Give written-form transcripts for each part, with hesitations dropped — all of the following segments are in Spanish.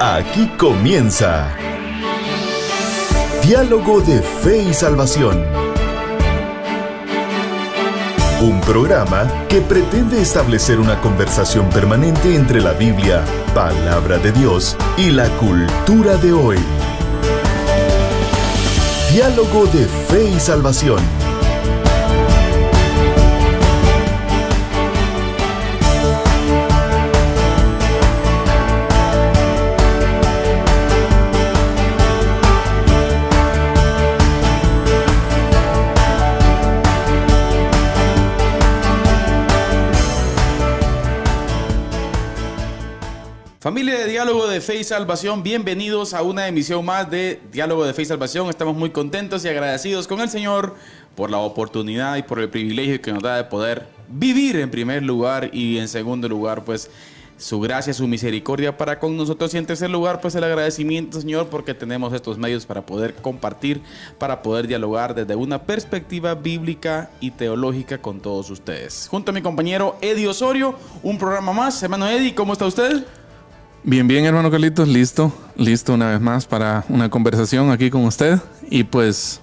Aquí comienza Diálogo de Fe y Salvación. Un programa que pretende establecer una conversación permanente entre la Biblia, palabra de Dios, y la cultura de hoy. Diálogo de Fe y Salvación. Familia de Diálogo de Fe y Salvación, bienvenidos a una emisión más de Diálogo de Fe y Salvación. Estamos muy contentos y agradecidos con el Señor por la oportunidad y por el privilegio que nos da de poder vivir en primer lugar y en segundo lugar, pues, su gracia, su misericordia para con nosotros, y en tercer lugar, pues, el agradecimiento, Señor, porque tenemos estos medios para poder compartir, para poder dialogar desde una perspectiva bíblica y teológica con todos ustedes. Junto a mi compañero Eddie Osorio, un programa más. Hermano Eddie, ¿cómo está usted? Bien, hermano Carlitos, listo una vez más para una conversación aquí con usted, y pues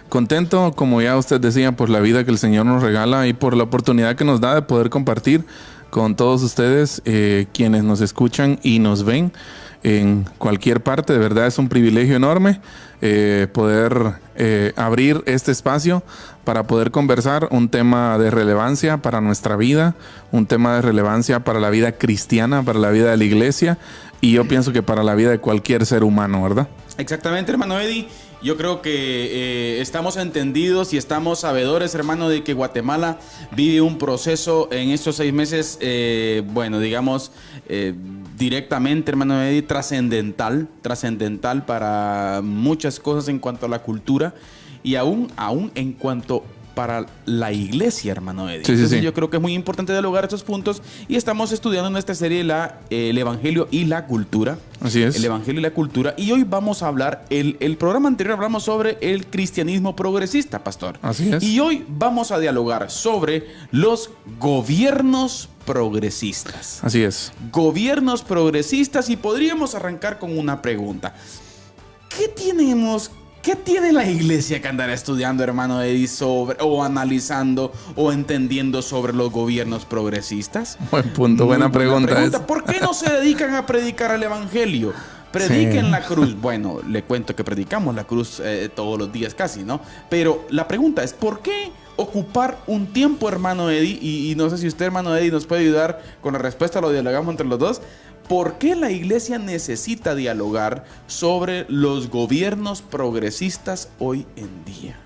contento, como ya usted decía, por la vida que el Señor nos regala y por la oportunidad que nos da de poder compartir con todos ustedes, quienes nos escuchan y nos ven en cualquier parte. De verdad es un privilegio enorme poder abrir este espacio para poder conversar un tema de relevancia para nuestra vida, un tema de relevancia para la vida cristiana, para la vida de la iglesia, y yo pienso que para la vida de cualquier ser humano, ¿verdad? Exactamente, hermano Eddie. Yo creo que estamos entendidos y estamos sabedores, hermano, de que Guatemala vive un proceso en estos 6 meses, directamente, hermano Eddie, trascendental para muchas cosas en cuanto a la cultura y aún en cuanto para la iglesia, hermano Eddie. Sí. Yo creo que es muy importante dialogar estos puntos, y estamos estudiando en esta serie el Evangelio y la cultura. Así es. El Evangelio y la cultura. Y hoy vamos a hablar, el programa anterior hablamos sobre el cristianismo progresista, pastor. Así es. Y hoy vamos a dialogar sobre los gobiernos progresistas. Así es. Gobiernos progresistas, y podríamos arrancar con una pregunta. ¿Qué tiene la iglesia que andar estudiando, hermano Eddie, o analizando o entendiendo sobre los gobiernos progresistas? Buen punto, buena pregunta. ¿Por qué no se dedican a predicar el evangelio? Prediquen la cruz. Bueno, le cuento que predicamos la cruz todos los días casi, ¿no? Pero la pregunta es, ¿por qué ocupar un tiempo, hermano Eddie? Y no sé si usted, hermano Eddie, nos puede ayudar con la respuesta, lo dialogamos entre los dos. ¿Por qué la iglesia necesita dialogar sobre los gobiernos progresistas hoy en día?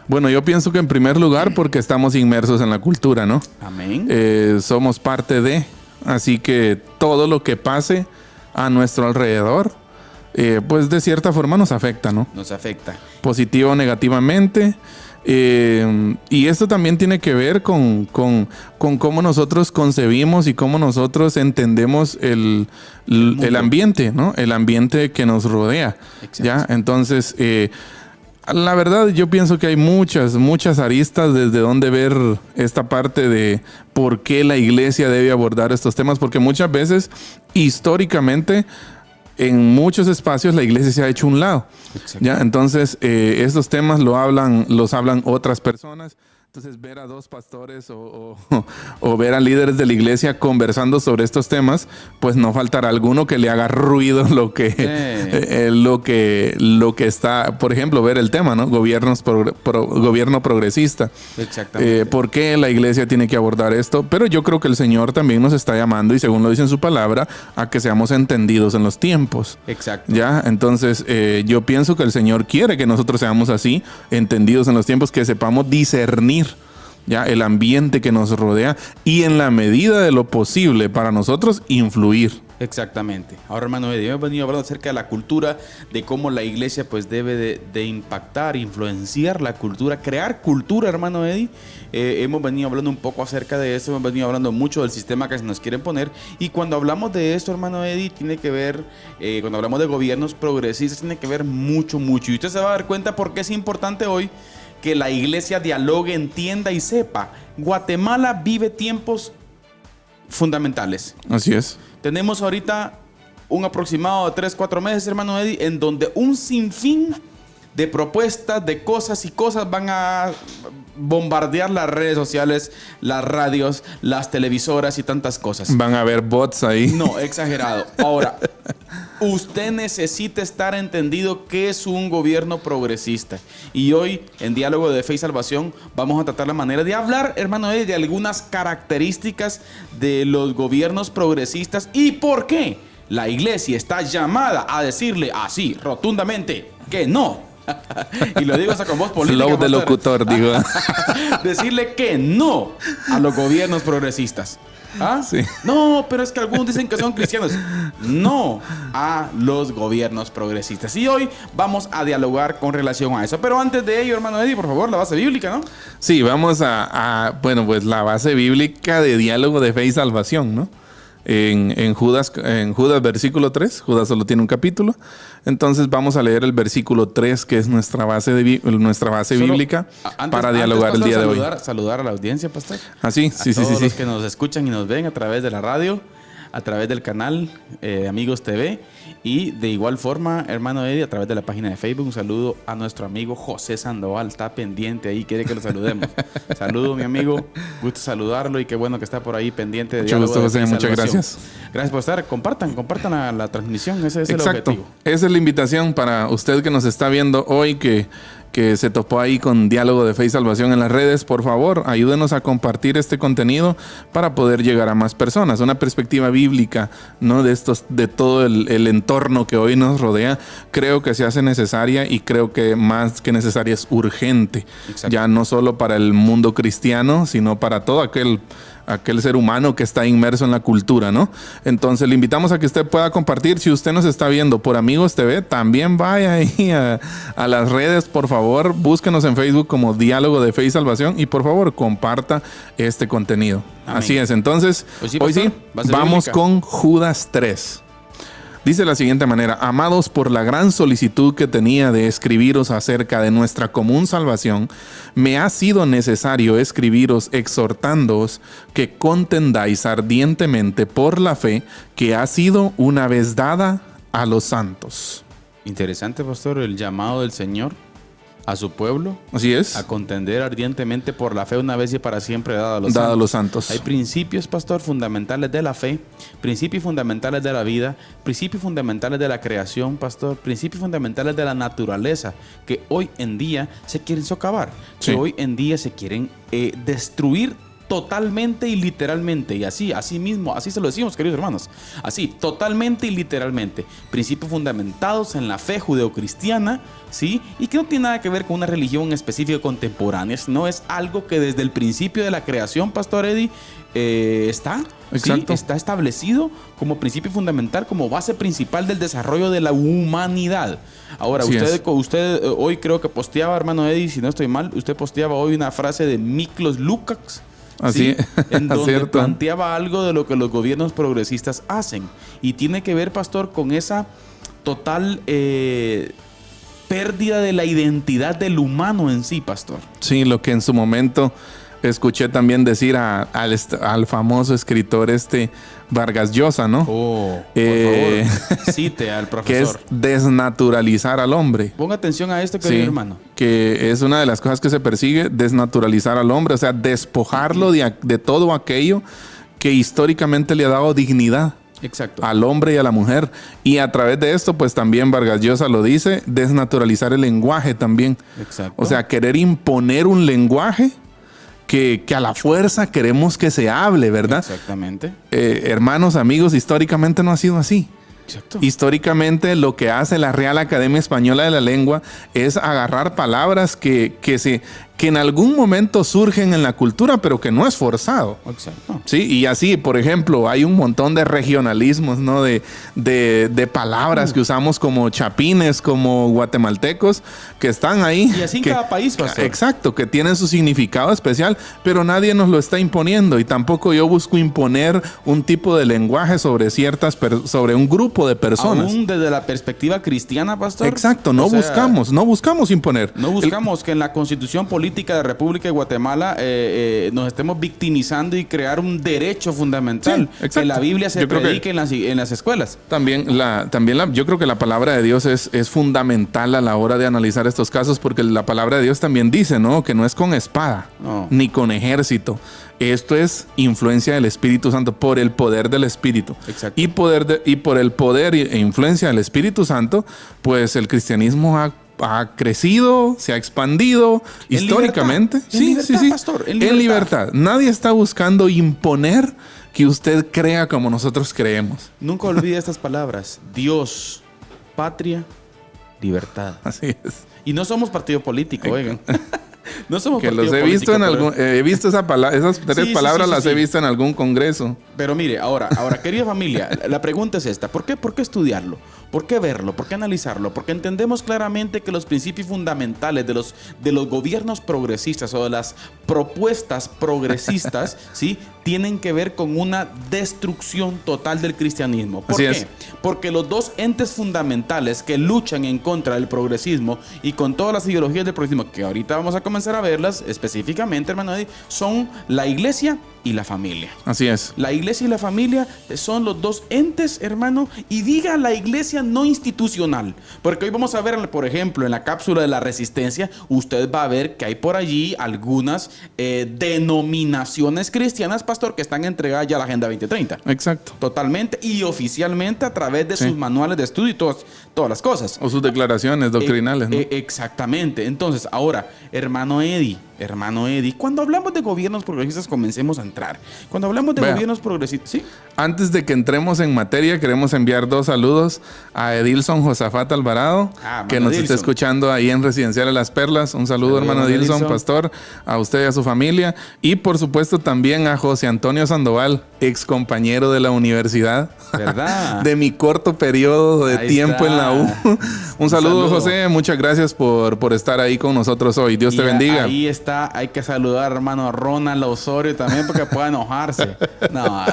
Bueno, yo pienso que en primer lugar porque estamos inmersos en la cultura, ¿no? Amén. Somos parte de, así que todo lo que pase a nuestro alrededor, pues de cierta forma nos afecta, ¿no? Nos afecta. Positivo o negativamente. Y esto también tiene que ver con cómo nosotros concebimos y cómo nosotros entendemos el ambiente, ¿no? El ambiente que nos rodea. Exacto. ¿Ya? Entonces, la verdad, yo pienso que hay muchas aristas desde donde ver esta parte de por qué la iglesia debe abordar estos temas, porque muchas veces, históricamente, en muchos espacios la iglesia se ha hecho un lado. ¿Ya? Entonces, estos temas los hablan otras personas. Entonces, ver a dos pastores o ver a líderes de la iglesia conversando sobre estos temas, pues no faltará alguno que le haga ruido lo que está, por ejemplo, ver el tema, ¿no? Gobierno progresista. Exactamente. ¿Por qué la iglesia tiene que abordar esto? Pero yo creo que el Señor también nos está llamando, y según lo dice en su palabra, a que seamos entendidos en los tiempos. Exacto. ¿Ya? Entonces, yo pienso que el Señor quiere que nosotros seamos así, entendidos en los tiempos, que sepamos discernir ya el ambiente que nos rodea, y en la medida de lo posible para nosotros influir. Exactamente. Ahora, hermano Eddie, hemos venido hablando acerca de la cultura, de cómo la iglesia pues debe de impactar, influenciar la cultura, crear cultura, hermano Eddie. Hemos venido hablando un poco acerca de eso, hemos venido hablando mucho del sistema que se nos quieren poner, y cuando hablamos de esto, hermano Eddie, tiene que ver, cuando hablamos de gobiernos progresistas, tiene que ver mucho, y usted se va a dar cuenta por qué es importante hoy que la iglesia dialogue, entienda y sepa. Guatemala vive tiempos fundamentales. Así es. Tenemos ahorita un aproximado de 3-4 meses, hermano Eddie, en donde un sinfín de propuestas, de cosas y cosas van a bombardear las redes sociales, las radios, las televisoras y tantas cosas. Van a haber bots ahí. No, exagerado. Ahora, usted necesita estar entendido que es un gobierno progresista. Y hoy, en Diálogo de Fe y Salvación, vamos a tratar la manera de hablar, hermano, de algunas características de los gobiernos progresistas y por qué la iglesia está llamada a decirle así, rotundamente, que no. Y lo digo hasta con voz política. Flow de locutor, digo. Decirle que no a los gobiernos progresistas. ¿Ah? Sí. No, pero es que algunos dicen que son cristianos. No a los gobiernos progresistas. Y hoy vamos a dialogar con relación a eso. Pero antes de ello, hermano Eddie, por favor, la base bíblica, ¿no? Sí, vamos bueno, pues la base bíblica de Diálogo de Fe y Salvación, ¿no? En Judas versículo 3, Judas solo tiene un capítulo, entonces vamos a leer el versículo 3, que es nuestra base bíblica para dialogar el día de hoy. Saludar a la audiencia, pastor. Ah, sí, sí, sí. Todos los que nos escuchan y nos ven a través de la radio, a través del canal Amigos TV y de igual forma, hermano Eddie, a través de la página de Facebook. Un saludo a nuestro amigo José Sandoval, está pendiente ahí, quiere que lo saludemos. Saludo, mi amigo, gusto saludarlo y qué bueno que está por ahí pendiente de Diálogo de Fe y muchas Salvación. gracias. Gracias por estar, compartan la transmisión, ese es Exacto. el objetivo. Esa es la invitación para usted que nos está viendo hoy, que se topó ahí con Diálogo de Fe y Salvación en las redes. Por favor, ayúdenos a compartir este contenido para poder llegar a más personas. Una perspectiva bíblica, ¿no? De todo el entorno que hoy nos rodea, creo que se hace necesaria y creo que más que necesaria es urgente. Exacto. Ya no solo para el mundo cristiano, sino para todo aquel ser humano que está inmerso en la cultura, ¿no? Entonces le invitamos a que usted pueda compartir. Si usted nos está viendo por Amigos TV, también vaya ahí a las redes, por favor, búsquenos en Facebook como Diálogo de Fe y Salvación y por favor comparta este contenido. Amén. Así es, entonces hoy sí, vamos con Judas 3. Dice de la siguiente manera: amados, por la gran solicitud que tenía de escribiros acerca de nuestra común salvación, me ha sido necesario escribiros exhortándoos que contendáis ardientemente por la fe que ha sido una vez dada a los santos. Interesante, pastor, el llamado del Señor a su pueblo. Así es. A contender ardientemente por la fe una vez y para siempre dada a los santos. Hay principios, pastor, fundamentales de la fe, principios fundamentales de la vida, principios fundamentales de la creación, pastor, principios fundamentales de la naturaleza, que hoy en día se quieren socavar, sí, que hoy en día se quieren destruir totalmente y literalmente, y así mismo, así se lo decimos, queridos hermanos, así, totalmente y literalmente, principios fundamentados en la fe judeocristiana, ¿sí? Y que no tiene nada que ver con una religión específica contemporánea, no es algo que desde el principio de la creación, Pastor Eddie, está establecido como principio fundamental, como base principal del desarrollo de la humanidad. Ahora, usted hoy creo que posteaba, hermano Eddie, si no estoy mal, usted posteaba hoy una frase de Miklos Lukács, así, ¿sí? En donde planteaba algo de lo que los gobiernos progresistas hacen. Y tiene que ver, pastor, con esa total pérdida de la identidad del humano en sí, pastor. Sí, lo que en su momento escuché también decir al famoso escritor Vargas Llosa, ¿no? Por favor, cite al profesor. Que es desnaturalizar al hombre. Ponga atención a esto, querido hermano. Que es una de las cosas que se persigue, desnaturalizar al hombre, o sea, despojarlo de todo aquello que históricamente le ha dado dignidad. Exacto. Al hombre y a la mujer. Y a través de esto, pues también Vargas Llosa lo dice, desnaturalizar el lenguaje también. Exacto. O sea, querer imponer un lenguaje que a la fuerza queremos que se hable, ¿verdad? Exactamente. Hermanos, amigos, históricamente no ha sido así. Exacto. Históricamente lo que hace la Real Academia Española de la Lengua es agarrar palabras que en algún momento surgen en la cultura, pero que no es forzado. Exacto. Sí, y así, por ejemplo, hay un montón de regionalismos, ¿no? De palabras que usamos como chapines, como guatemaltecos, que están ahí. Y así en cada país, pastor. Exacto, que tienen su significado especial, pero nadie nos lo está imponiendo y tampoco yo busco imponer un tipo de lenguaje sobre un grupo grupo de personas. Aún desde la perspectiva cristiana, pastor. Exacto, no buscamos imponer. No buscamos que en la Constitución Política de República de Guatemala nos estemos victimizando y crear un derecho fundamental. Sí, exacto. Que la Biblia se predique en las escuelas. Yo creo que la palabra de Dios es fundamental a la hora de analizar estos casos, porque la palabra de Dios también dice, ¿no? Que no es con espada, ni con ejército. Esto es influencia del Espíritu Santo, por el poder del Espíritu. Exacto. Y por el poder e influencia del Espíritu Santo, pues el cristianismo ha crecido, se ha expandido históricamente. En libertad, pastor, en libertad. Nadie está buscando imponer que usted crea como nosotros creemos. Nunca olvide estas palabras: Dios, patria, libertad. Así es. Y no somos partido político, oigan. No somos que partido los he político, visto en algún, he visto esas tres palabras, las he visto en algún congreso. Pero mire, ahora, querida familia, la pregunta es esta: ¿por qué estudiarlo? ¿Por qué verlo? ¿Por qué analizarlo? Porque entendemos claramente que los principios fundamentales de los gobiernos progresistas o de las propuestas progresistas, ¿sí?, tienen que ver con una destrucción total del cristianismo. ¿Por qué? Porque los dos entes fundamentales que luchan en contra del progresismo y con todas las ideologías del progresismo, que ahorita vamos a comenzar a verlas específicamente, hermano Eddie, son la iglesia y la familia. Así es. La iglesia y la familia son los dos entes, hermano, y diga la iglesia no institucional. Porque hoy vamos a ver, por ejemplo, en la cápsula de la resistencia, usted va a ver que hay por allí algunas denominaciones cristianas, pastor, que están entregadas ya a la Agenda 2030. Exacto. Totalmente y oficialmente a través de sus manuales de estudio y todas las cosas. O sus declaraciones doctrinales, ¿no? Exactamente. Entonces, ahora, hermano Eddie, cuando hablamos de gobiernos progresistas, comencemos a entrar. Cuando hablamos de gobiernos progresistas, ¿sí? Antes de que entremos en materia, queremos enviar 2 saludos a Edilson Josafat Alvarado, que nos está escuchando ahí en Residencial de Las Perlas. Un saludo, hermano Edilson, pastor, a usted y a su familia. Y por supuesto también a José Antonio Sandoval, ex compañero de la universidad. ¿Verdad? De mi corto periodo de tiempo en la U. Un saludo, José. Muchas gracias por estar ahí con nosotros hoy. Dios te bendiga. Ahí está. Hay que saludar, hermano Ronald Osorio también, porque puede enojarse. No,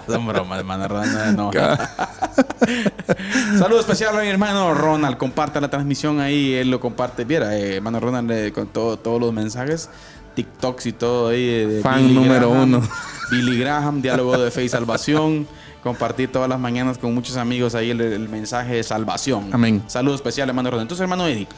son bromas, hermano Ronald. No. Saludo especial a mi hermano Ronald. Comparta la transmisión ahí. Él lo comparte. Viera, hermano Ronald, con todos los mensajes, TikToks y todo ahí. Fan Billy número Graham, 1. Billy Graham, diálogo de fe y salvación. Compartir todas las mañanas con muchos amigos ahí el mensaje de salvación. Amén. Saludo especial, hermano Ronald. Entonces, hermano Eddie,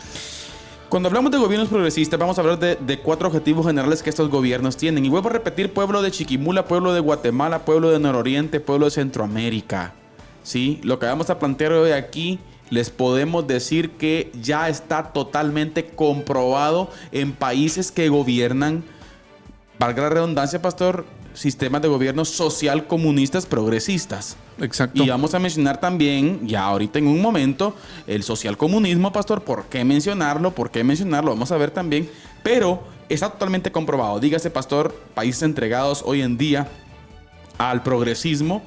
cuando hablamos de gobiernos progresistas, vamos a hablar de 4 objetivos generales que estos gobiernos tienen. Y vuelvo a repetir: pueblo de Chiquimula, pueblo de Guatemala, pueblo de Nororiente, pueblo de Centroamérica. ¿Sí? Lo que vamos a plantear hoy aquí, les podemos decir que ya está totalmente comprobado en países que gobiernan, valga la redundancia, pastor, sistemas de gobierno social comunistas progresistas. Exacto. Y vamos a mencionar también, ya ahorita en un momento, el socialcomunismo, pastor. ¿Por qué mencionarlo? Vamos a ver también. Pero está totalmente comprobado. Dígase, pastor, países entregados hoy en día al progresismo.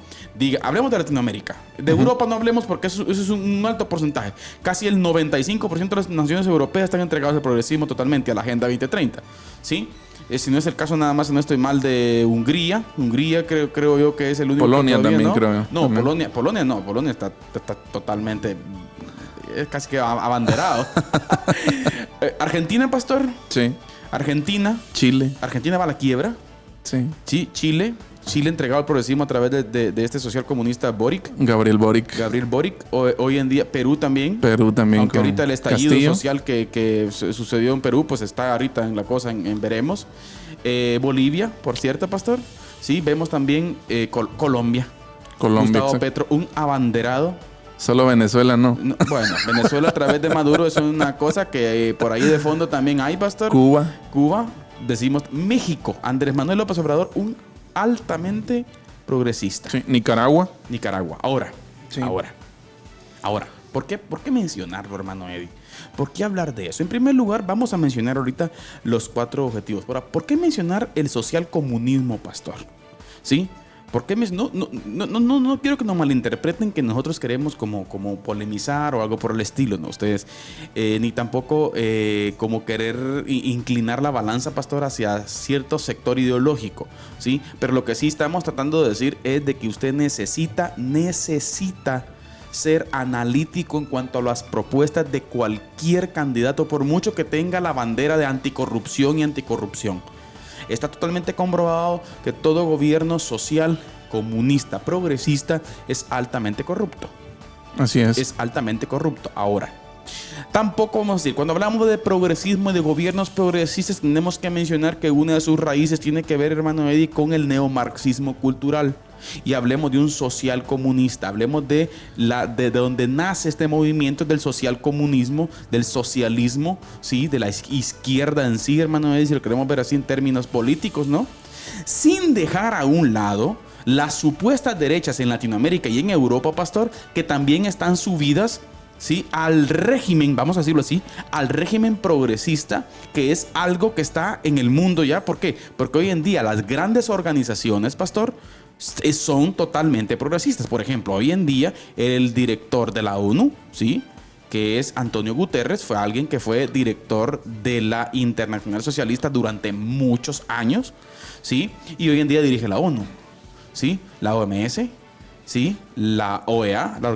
Hablemos de Latinoamérica. De Europa no hablemos, porque eso es un alto porcentaje. Casi el 95% de las naciones europeas están entregadas al progresismo totalmente, a la Agenda 2030. ¿Sí? Si no es el caso, nada más, si no estoy mal, de Hungría. Hungría creo yo que es el único. Polonia que todavía, también, ¿no? creo. No, también. Polonia no. Polonia está totalmente, es casi que abanderado. Argentina, pastor. Sí. Argentina. Chile. Argentina va a la quiebra. Sí. Chile entregado al progresismo a través de este social comunista Boric. Gabriel Boric. Hoy en día Perú también. Con Aunque ahorita el estallido Castillo. social que sucedió en Perú, pues está ahorita en la cosa, en veremos. Bolivia, por cierto, pastor. Sí, vemos también Colombia. Gustavo exacto. Petro, un abanderado. Solo Venezuela no. Bueno, Venezuela a través de Maduro es una cosa que por ahí de fondo también hay, pastor. Cuba. Decimos México. Andrés Manuel López Obrador, un altamente progresista. Sí. Nicaragua. Ahora. Sí. Ahora. ¿Por qué mencionarlo, hermano Eddie? ¿Por qué hablar de eso? En primer lugar, vamos a mencionar ahorita los 4 objetivos. Ahora, ¿por qué mencionar el socialcomunismo, pastor? ¿Sí? ¿Por qué no quiero que nos malinterpreten que nosotros queremos como polemizar o algo por el estilo, ¿no? Ustedes, ni tampoco como querer inclinar la balanza, pastor, hacia cierto sector ideológico, ¿sí? Pero lo que sí estamos tratando de decir es de que usted necesita, ser analítico en cuanto a las propuestas de cualquier candidato, por mucho que tenga la bandera de anticorrupción y anticorrupción. Está totalmente comprobado que todo gobierno social, comunista, progresista es altamente corrupto. Así es. Es altamente corrupto. Ahora, tampoco vamos a decir, cuando hablamos de progresismo y de gobiernos progresistas, tenemos que mencionar que una de sus raíces tiene que ver, hermano Eddie, con el neomarxismo cultural. Y hablemos de un social comunista, hablemos de donde nace este movimiento del social comunismo, del socialismo, ¿sí? De la izquierda en sí, hermano Eddie, si lo queremos ver así en términos políticos, ¿no? Sin dejar a un lado las supuestas derechas en Latinoamérica y en Europa, pastor, que también están subidas, ¿sí?, al régimen, vamos a decirlo así, al régimen progresista, que es algo que está en el mundo ya. ¿Por qué? Porque hoy en día las grandes organizaciones, pastor, son totalmente progresistas. Por ejemplo, hoy en día el director de la ONU, ¿sí?, que es Antonio Guterres, fue alguien que fue director de la Internacional Socialista durante muchos años, ¿sí?, y hoy en día dirige la ONU, ¿sí?, la OMS, ¿sí?, la OEA, la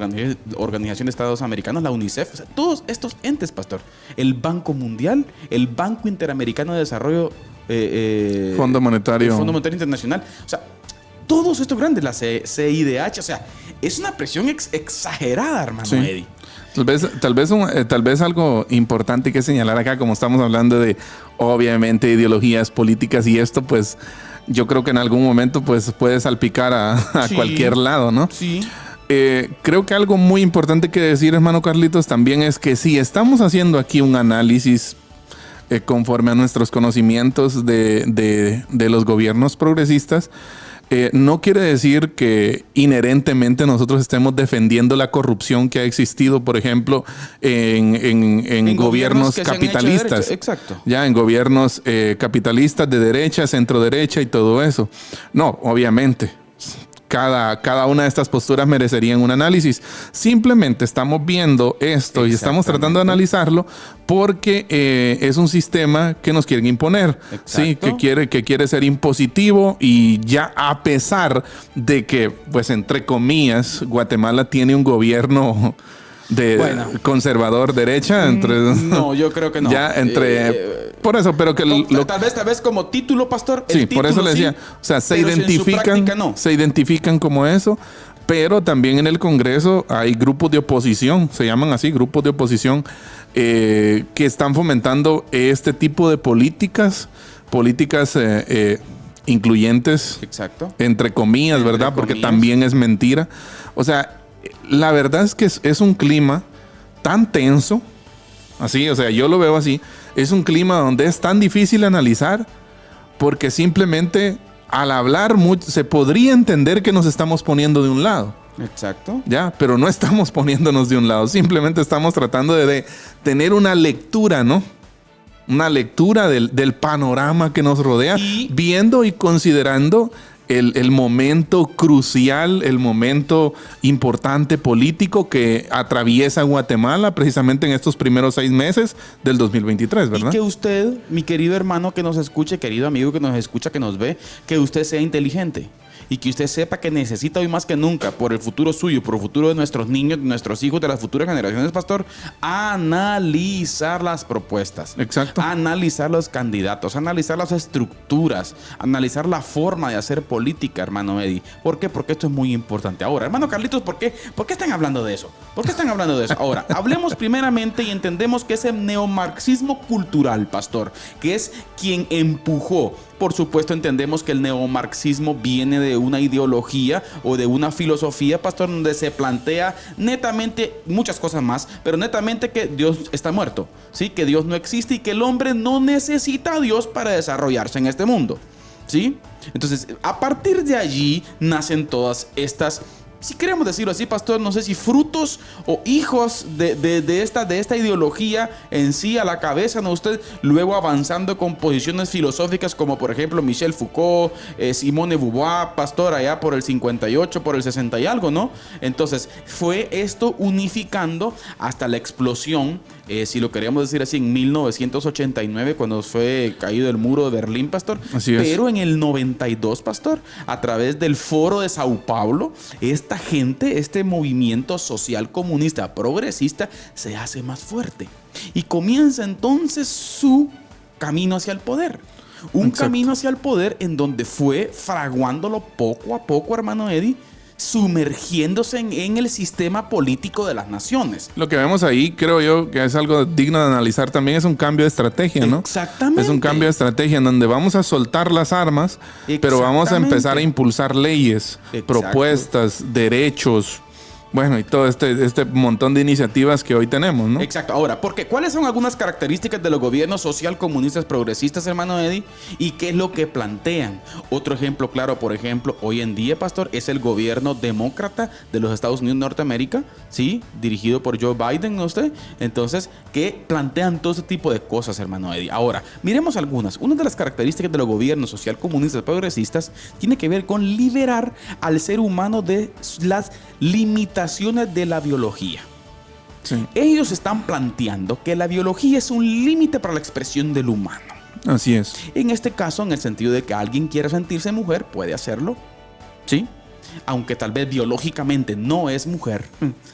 Organización de Estados Americanos, la UNICEF, o sea, todos estos entes, pastor. El Banco Mundial, el Banco Interamericano de Desarrollo, Fondo Monetario. el Fondo Monetario Internacional, o sea, todos estos grandes, la CIDH, o sea, es una presión exagerada, hermano Sí. Eddie. Tal vez algo importante que señalar acá, como estamos hablando de, obviamente, ideologías políticas y esto, pues, yo creo que en algún momento, pues, puede salpicar a Sí. cualquier lado, ¿no? Sí. Creo que algo muy importante que decir, hermano Carlitos, también es que si estamos haciendo aquí un análisis conforme a nuestros conocimientos de los gobiernos progresistas, no quiere decir que inherentemente nosotros estemos defendiendo la corrupción que ha existido, por ejemplo, en gobiernos que se han hecho de capitalistas. derecha. Exacto. Ya, en gobiernos capitalistas de derecha, centro derecha y todo eso. No, obviamente. Cada una de estas posturas merecerían un análisis. Simplemente estamos viendo esto y estamos tratando de analizarlo porque es un sistema que nos quieren imponer, ¿sí? que quiere ser impositivo, y ya a pesar de que, pues entre comillas, Guatemala tiene un gobierno conservador derecha. No, yo creo que no. Ya por eso, pero que tal vez como título, pastor. Sí, el título, por eso le decía. sí, O sea, se pero en su práctica no. identifican como eso, pero también en el Congreso hay grupos de oposición, se llaman así, grupos de oposición, que están fomentando este tipo de políticas incluyentes, Exacto, entre comillas, ¿verdad? Porque también es mentira. O sea, la verdad es que es un clima tan tenso, así, o sea, yo lo veo así. Es un clima donde es tan difícil analizar, porque simplemente al hablar mucho se podría entender que nos estamos poniendo de un lado. exacto. Ya, pero no estamos poniéndonos de un lado, simplemente estamos tratando de tener una lectura, ¿no? Una lectura del panorama que nos rodea, viendo y considerando el momento crucial, el momento importante político que atraviesa Guatemala precisamente en estos primeros 6 meses del 2023, ¿verdad? Y que usted, mi querido hermano que nos escuche, querido amigo que nos escucha, que nos ve, que usted sea inteligente. Y que usted sepa que necesita hoy más que nunca, por el futuro suyo, por el futuro de nuestros niños, de nuestros hijos, de las futuras generaciones, pastor, analizar las propuestas. Exacto. Analizar los candidatos, analizar las estructuras, analizar la forma de hacer política, hermano Eddie. ¿Por qué? Porque esto es muy importante. Ahora, hermano Carlitos, ¿por qué están hablando de eso? ¿Por qué están hablando de eso? Ahora, hablemos primeramente y entendemos que ese neomarxismo cultural, pastor, que es quien empujó. Por supuesto, entendemos que el neomarxismo viene de una ideología o de una filosofía, pastor, donde se plantea netamente muchas cosas más, pero netamente que Dios está muerto, ¿sí? Que Dios no existe y que el hombre no necesita a Dios para desarrollarse en este mundo, ¿sí? Entonces, a partir de allí nacen todas estas, si queremos decirlo así, pastor, no sé si frutos o hijos de esta ideología en sí a la cabeza, ¿no? Usted luego avanzando con posiciones filosóficas como por ejemplo Michel Foucault, Simone de Beauvoir, pastor, allá por el 58, por el 60 y algo, ¿no? Entonces fue esto unificando hasta la explosión si lo queríamos decir así, en 1989, cuando fue caído el muro de Berlín, pastor. Así es. Pero en el 92, pastor, a través del Foro de Sao Paulo, esta gente, este movimiento social comunista progresista, se hace más fuerte. Y comienza entonces su camino hacia el poder. Un Exacto. camino hacia el poder en donde fue fraguándolo poco a poco, hermano Eddie, sumergiéndose en el sistema político de las naciones. Lo que vemos ahí, creo yo, que es algo digno de analizar también, es un cambio de estrategia, ¿no? Exactamente. Es un cambio de estrategia en donde vamos a soltar las armas, pero vamos a empezar a impulsar leyes, Exacto. propuestas, derechos, bueno, y todo este montón de iniciativas que hoy tenemos, ¿no? Exacto. Ahora, porque ¿cuáles son algunas características de los gobiernos social comunistas progresistas, hermano Eddie? ¿Y qué es lo que plantean? Otro ejemplo claro, por ejemplo, hoy en día, pastor, es el gobierno demócrata de los Estados Unidos de Norteamérica, ¿sí? Dirigido por Joe Biden, ¿no usted? Entonces, que plantean todo ese tipo de cosas, hermano Eddie. Ahora, miremos algunas. Una de las características de los gobiernos social comunistas progresistas tiene que ver con liberar al ser humano de las limitaciones de la biología. Sí. Ellos están planteando que la biología es un límite para la expresión del humano. Así es. En este caso, en el sentido de que alguien quiera sentirse mujer, puede hacerlo, ¿sí? Aunque tal vez biológicamente no es mujer,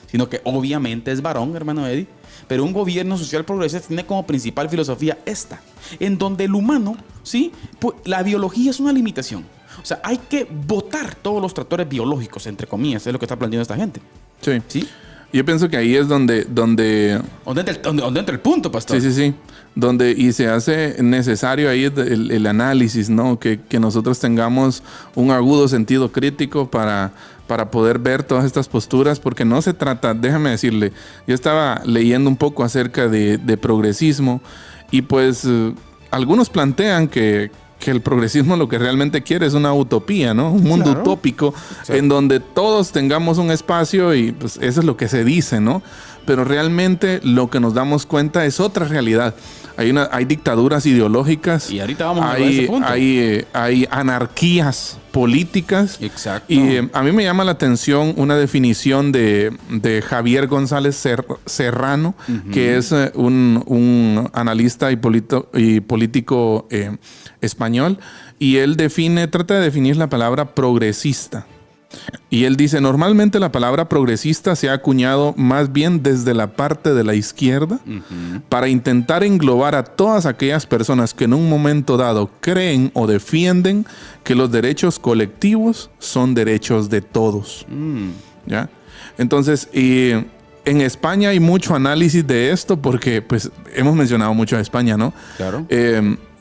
sino que obviamente es varón, hermano Eddie. Pero un gobierno social progresista tiene como principal filosofía esta, en donde el humano, ¿sí? Pues la biología es una limitación. O sea, hay que botar todos los tractores biológicos, entre comillas, es lo que está planteando esta gente. Sí. ¿Sí? Yo pienso que ahí es donde ¿Dónde entra el punto, pastor? sí. Y se hace necesario ahí el análisis, ¿no? Que nosotros tengamos un agudo sentido crítico para poder ver todas estas posturas, porque no se trata, déjame decirle, yo estaba leyendo un poco acerca de progresismo y pues algunos plantean que el progresismo lo que realmente quiere es una utopía, ¿no? Un mundo Claro. utópico. Exacto. En donde todos tengamos un espacio y pues eso es lo que se dice, ¿no? Pero realmente lo que nos damos cuenta es otra realidad. Hay dictaduras ideológicas. Y ahorita vamos a ver ese punto. Hay anarquías políticas. Exacto. Y a mí me llama la atención una definición de Javier González Serrano, que es un analista y político español. Y él trata de definir la palabra progresista. Y él dice, normalmente la palabra progresista se ha acuñado más bien desde la parte de la izquierda para intentar englobar a todas aquellas personas que en un momento dado creen o defienden que los derechos colectivos son derechos de todos. ¿Ya? Entonces, en España hay mucho análisis de esto porque pues hemos mencionado mucho a España, ¿no? Claro.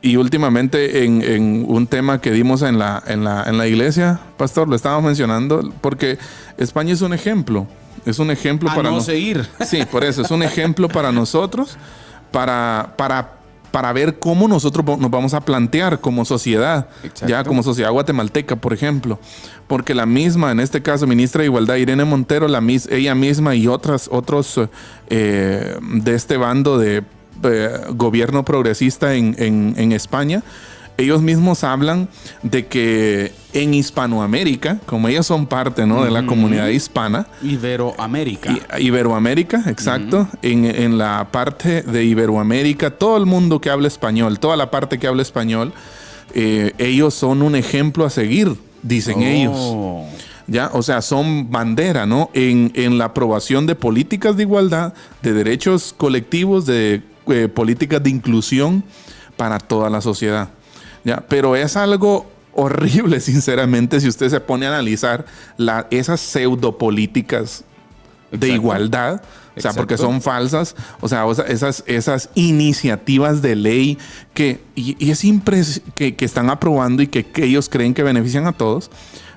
Y últimamente en un tema que dimos en la iglesia, pastor, lo estábamos mencionando, porque España es un ejemplo. Es un ejemplo para no seguir. Sí, por eso, es un ejemplo para nosotros, para ver cómo nosotros nos vamos a plantear como sociedad, Exacto. ya como sociedad guatemalteca, por ejemplo. Porque la misma, en este caso, ministra de Igualdad, Irene Montero, ella misma y otros de este bando de gobierno progresista en España, ellos mismos hablan de que en Hispanoamérica, como ellos son parte, ¿no?, de la comunidad hispana, Iberoamérica. Iberoamérica, exacto. En la parte de Iberoamérica, todo el mundo que habla español, toda la parte que habla español, ellos son un ejemplo a seguir, dicen ellos. ¿Ya? O sea, son bandera, ¿no? En la aprobación de políticas de igualdad, de derechos colectivos, de políticas de inclusión para toda la sociedad. ¿Ya? Pero es algo horrible, sinceramente, si usted se pone a analizar esas pseudopolíticas de igualdad. O sea, porque son falsas. O sea, esas iniciativas de ley que están aprobando y que ellos creen que benefician a todos.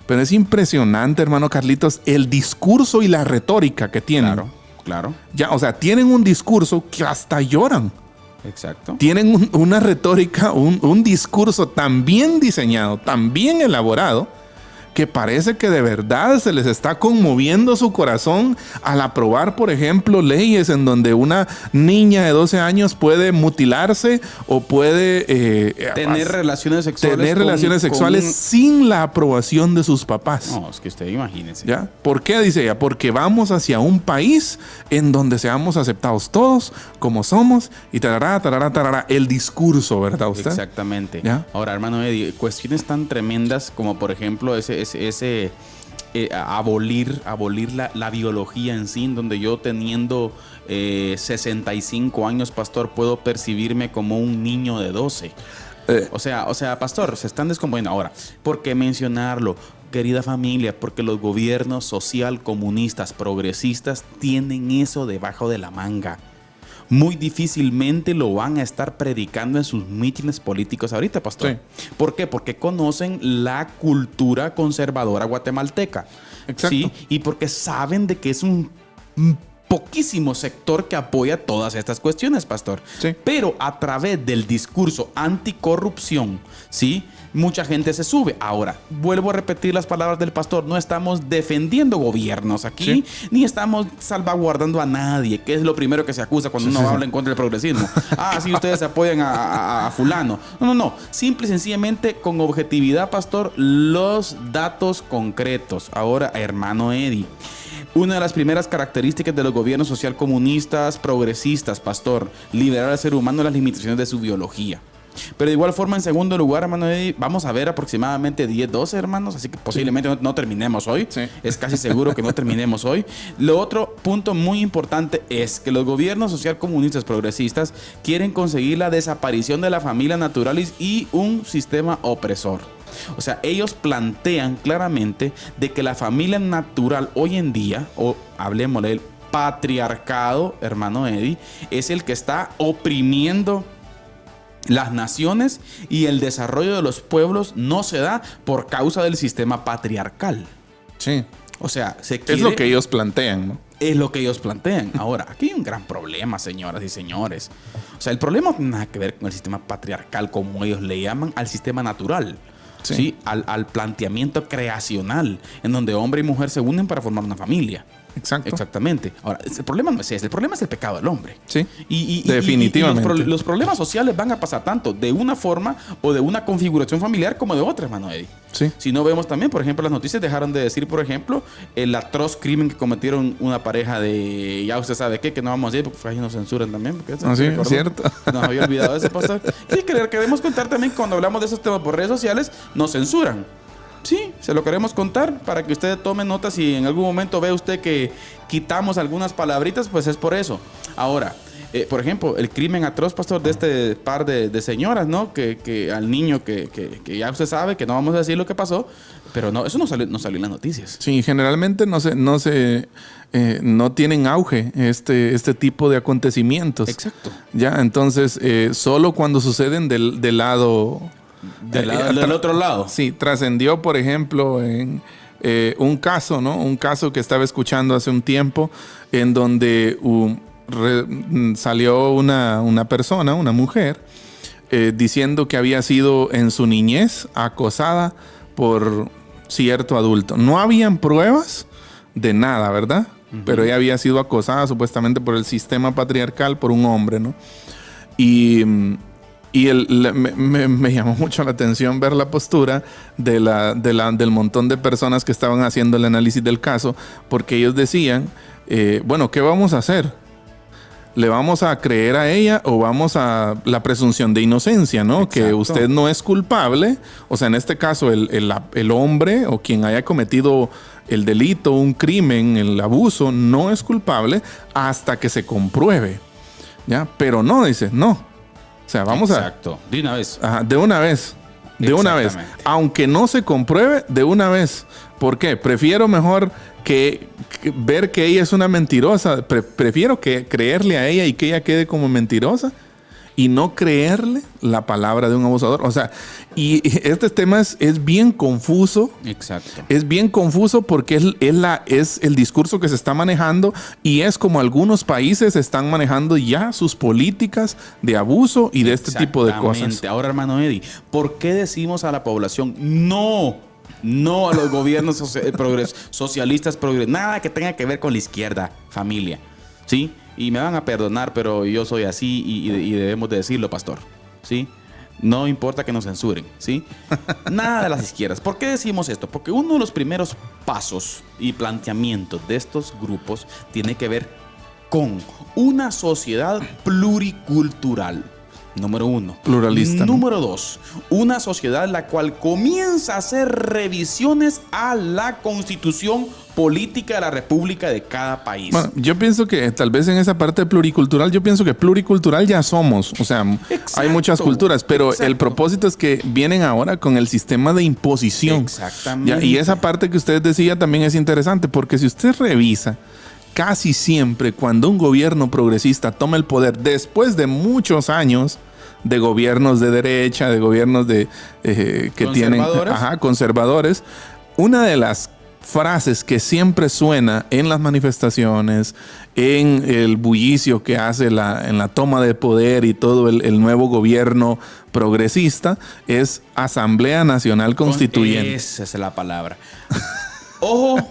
Pero es impresionante, hermano Carlitos, el discurso y la retórica que tienen. Claro. Ya, o sea, tienen un discurso que hasta lloran. Exacto. Tienen una retórica, un discurso tan bien diseñado, tan bien elaborado, que parece que de verdad se les está conmoviendo su corazón al aprobar, por ejemplo, leyes en donde una niña de 12 años puede mutilarse o puede tener relaciones sexuales sin la aprobación de sus papás. No, es que usted imagínese. ¿Ya? ¿Por qué? Dice ella, porque vamos hacia un país en donde seamos aceptados todos como somos y tarará, el discurso, ¿verdad usted? Exactamente. ¿Ya? Ahora, hermano Eddie, cuestiones tan tremendas como, por ejemplo, abolir la biología en sí, donde yo teniendo 65 años, pastor, puedo percibirme como un niño de 12. O sea, pastor, se están descomponiendo. Ahora, ¿por qué mencionarlo? Querida familia, porque los gobiernos social, comunistas, progresistas tienen eso debajo de la manga. Muy difícilmente lo van a estar predicando en sus mítines políticos ahorita, pastor. Sí. ¿Por qué? Porque conocen la cultura conservadora guatemalteca. Exacto. ¿Sí? Y porque saben de que es un poquísimo sector que apoya todas estas cuestiones, pastor. Sí. Pero a través del discurso anticorrupción, ¿sí?, mucha gente se sube. Ahora, vuelvo a repetir las palabras del pastor. No estamos defendiendo gobiernos aquí, sí, ni estamos salvaguardando a nadie, que es lo primero que se acusa cuando uno habla en contra del progresismo. Sí, ustedes apoyan a fulano. No. Simple y sencillamente, con objetividad, pastor, los datos concretos. Ahora, hermano Eddie, una de las primeras características de los gobiernos social comunistas, progresistas, pastor, liberar al ser humano de las limitaciones de su biología. Pero de igual forma, en segundo lugar, hermano Eddie, vamos a ver aproximadamente 10, 12 hermanos, así que posiblemente no terminemos hoy. Sí. Es casi seguro que no terminemos hoy. Lo otro punto muy importante es que los gobiernos social comunistas progresistas quieren conseguir la desaparición de la familia natural y un sistema opresor. O sea, ellos plantean claramente de que la familia natural hoy en día, o hablemos del patriarcado, hermano Eddie, es el que está oprimiendo las naciones, y el desarrollo de los pueblos no se da por causa del sistema patriarcal. Sí. O sea, es lo que ellos plantean, ¿no? Es lo que ellos plantean. Ahora, aquí hay un gran problema, señoras y señores. O sea, el problema no tiene nada que ver con el sistema patriarcal, como ellos le llaman, al sistema natural. Sí. ¿Sí? Al planteamiento creacional, en donde hombre y mujer se unen para formar una familia. Exacto. Exactamente. Ahora, el problema no es ese, el problema es el pecado del hombre. Sí. Definitivamente. Los problemas sociales van a pasar tanto de una forma o de una configuración familiar como de otra, hermano Eddie. Sí. Si no vemos también, por ejemplo, las noticias dejaron de decir, por ejemplo, el atroz crimen que cometieron una pareja de, ya usted sabe qué, que no vamos a decir porque ahí nos censuran también. Porque sí, es cierto. Nos había olvidado de ese pastor. Y queremos contar también que cuando hablamos de esos temas por redes sociales, nos censuran. Sí, se lo queremos contar para que usted tome nota. Si en algún momento ve usted que quitamos algunas palabritas, pues es por eso. Ahora, por ejemplo, el crimen atroz, pastor, de este par de señoras, ¿no? Que al niño que ya usted sabe, que no vamos a decir lo que pasó, pero no, eso no salió en las noticias. Sí, generalmente no tienen auge este tipo de acontecimientos. Exacto. Ya, entonces, solo cuando suceden del lado... Del otro lado. Sí, trascendió, por ejemplo, en un caso, ¿no? Un caso que estaba escuchando hace un tiempo, en donde salió una persona, una mujer, diciendo que había sido en su niñez acosada por cierto adulto. No habían pruebas de nada, ¿verdad? Uh-huh. Pero ella había sido acosada supuestamente por el sistema patriarcal, por un hombre, ¿no? Y me llamó mucho la atención ver la postura del montón de personas que estaban haciendo el análisis del caso, porque ellos decían, bueno, ¿qué vamos a hacer? ¿Le vamos a creer a ella o vamos a la presunción de inocencia, ¿no? Exacto. Que usted no es culpable. O sea, en este caso, el hombre o quien haya cometido el delito, un crimen, el abuso, no es culpable hasta que se compruebe, ¿ya? Pero no, dice, no. O sea, vamos Exacto. De una vez. Ajá, de una vez. De una vez. Aunque no se compruebe, de una vez. ¿Por qué? Prefiero mejor que ver que ella es una mentirosa. Prefiero creerle a ella y que ella quede como mentirosa y no creerle la palabra de un abusador. O sea, y este tema es bien confuso. Exacto. Es bien confuso porque es el discurso que se está manejando y es como algunos países están manejando ya sus políticas de abuso y de este tipo de cosas. Ahora, hermano Eddie, ¿por qué decimos a la población no No a los gobiernos socialistas nada que tenga que ver con la izquierda, familia. ¿Sí? Y me van a perdonar, pero yo soy así y debemos de decirlo, pastor. ¿Sí? No importa que nos censuren, ¿sí? Nada de las izquierdas. ¿Por qué decimos esto? Porque uno de los primeros pasos y planteamientos de estos grupos tiene que ver con una sociedad pluricultural. Número 1. Pluralista. Número 2. Una sociedad en la cual comienza a hacer revisiones a la constitución política de la república de cada país. Bueno, yo pienso que tal vez en esa parte pluricultural, yo pienso que pluricultural ya somos. O sea, exacto, hay muchas culturas, pero exacto. El propósito es que vienen ahora con el sistema de imposición. Exactamente. Ya, y esa parte que usted decía también es interesante, porque si usted revisa, casi siempre cuando un gobierno progresista toma el poder después de muchos años de gobiernos de derecha, de gobiernos que tienen conservadores, una de las frases que siempre suena en las manifestaciones, en el bullicio que hace en la toma de poder y todo el nuevo gobierno progresista, es Asamblea Nacional Constituyente. Esa es la palabra. Ojo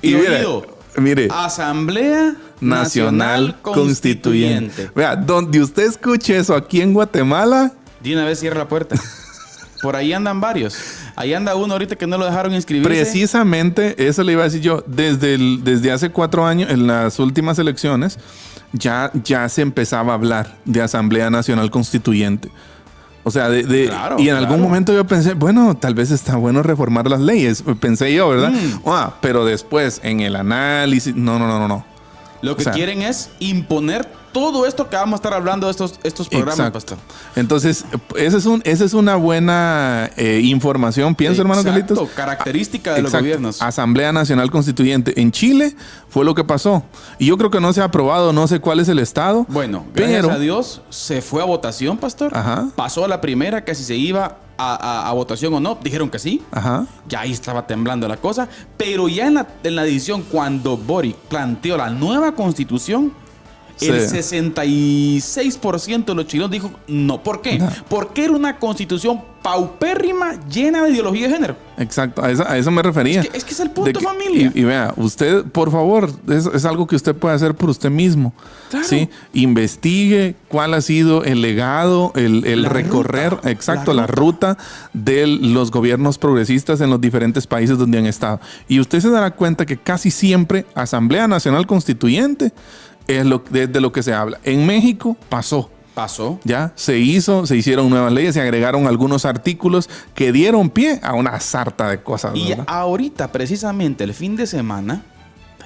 y oído. Mire, Asamblea Nacional Constituyente. Vea, donde usted escuche eso aquí en Guatemala, de una vez cierra la puerta. Por ahí andan varios. Ahí anda uno ahorita que no lo dejaron inscribirse. Precisamente eso le iba a decir yo. Desde hace 4 años, en las últimas elecciones, ya se empezaba a hablar de Asamblea Nacional Constituyente. O sea, Claro, y en algún momento yo pensé, bueno, tal vez está bueno reformar las leyes. Pensé yo, ¿verdad? Pero después, en el análisis, no. Lo que quieren es imponer todo esto que vamos a estar hablando de estos programas, exacto. pastor. Entonces, esa es una buena información, pienso, hermano Carlitos. Característica de los gobiernos. Asamblea Nacional Constituyente. En Chile fue lo que pasó. Y yo creo que no se ha aprobado, no sé cuál es el estado. Bueno, gracias a Dios se fue a votación, pastor. Ajá. Pasó a la primera, que si se iba a votación o no, dijeron que sí. Ajá. Ya ahí estaba temblando la cosa. Pero ya en la decisión, cuando Boric planteó la nueva constitución, el 66% de los chilenos dijo no. ¿Por qué? No. Porque era una constitución paupérrima, llena de ideología de género. Exacto, a eso me refería. Es que es el punto, familia. Y vea, usted, por favor, es algo que usted puede hacer por usted mismo. Claro. ¿Sí? Investigue cuál ha sido el legado, el recorrer, ruta. Exacto, la ruta de los gobiernos progresistas en los diferentes países donde han estado. Y usted se dará cuenta que casi siempre Asamblea Nacional Constituyente es de lo que se habla. En México pasó. Ya se hicieron nuevas leyes, se agregaron algunos artículos que dieron pie a una sarta de cosas. Y ¿verdad? ahorita, precisamente, el fin de semana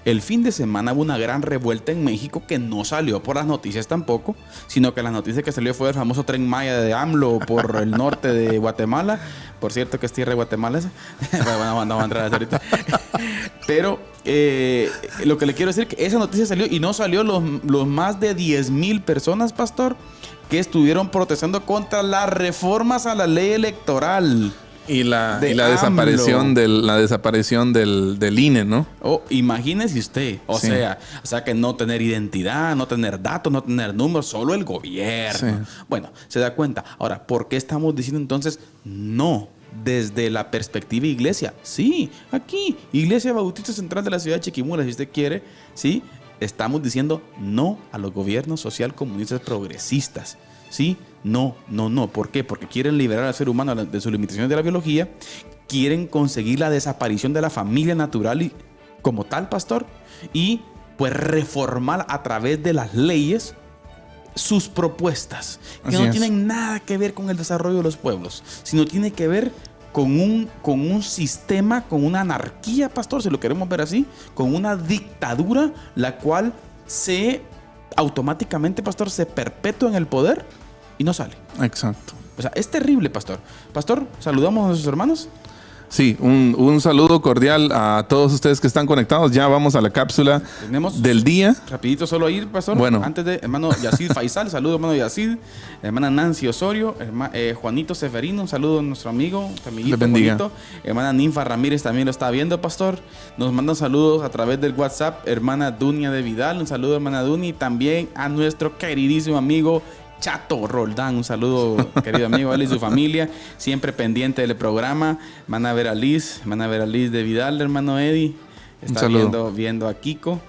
hubo una gran revuelta en México que no salió por las noticias tampoco, sino que la noticia que salió fue el famoso Tren Maya de AMLO por el norte de Guatemala. Por cierto que es tierra de Guatemala esa. Bueno, no vamos a entrar a eso ahorita. Pero lo que le quiero decir es que esa noticia salió y no salió los más de 10,000 personas, pastor, que estuvieron protestando contra las reformas a la ley electoral. Y la desaparición del INE, ¿no? Imagínese usted. O sea que no tener identidad, no tener datos, no tener números, solo el gobierno. Sí. Bueno, se da cuenta. Ahora, ¿por qué estamos diciendo entonces no? Desde la perspectiva iglesia. Sí, aquí, Iglesia Bautista Central de la ciudad de Chiquimula, si usted quiere, sí, estamos diciendo no a los gobiernos social comunistas progresistas. ¿Sí? No. ¿Por qué? Porque quieren liberar al ser humano de sus limitaciones de la biología, quieren conseguir la desaparición de la familia natural y, como tal, pastor, y pues reformar a través de las leyes sus propuestas, que no tienen nada que ver con el desarrollo de los pueblos, sino tiene que ver con un sistema, con una anarquía, pastor, si lo queremos ver así, con una dictadura, la cual automáticamente, pastor, se perpetúa en el poder y no sale. Exacto. O sea, es terrible, pastor. Pastor, saludamos a nuestros hermanos. Sí, un saludo cordial a todos ustedes que están conectados. Ya vamos a la cápsula del día. Rapidito solo ahí, pastor. Bueno. Antes de hermano Yacid Faisal, saludo hermano Yacid. Hermana Nancy Osorio, Juanito Seferino, un saludo a nuestro amigo, amiguito Juanito. Hermana Ninfa Ramírez también lo está viendo, pastor. Nos mandan saludos a través del WhatsApp. Hermana Dunia de Vidal, un saludo hermana Dunia. Y también a nuestro queridísimo amigo Chato Roldán. Un saludo, querido amigo, él y su familia, siempre pendiente del programa. Van a ver a Liz de Vidal, hermano Eddie. Está viendo a Kiko.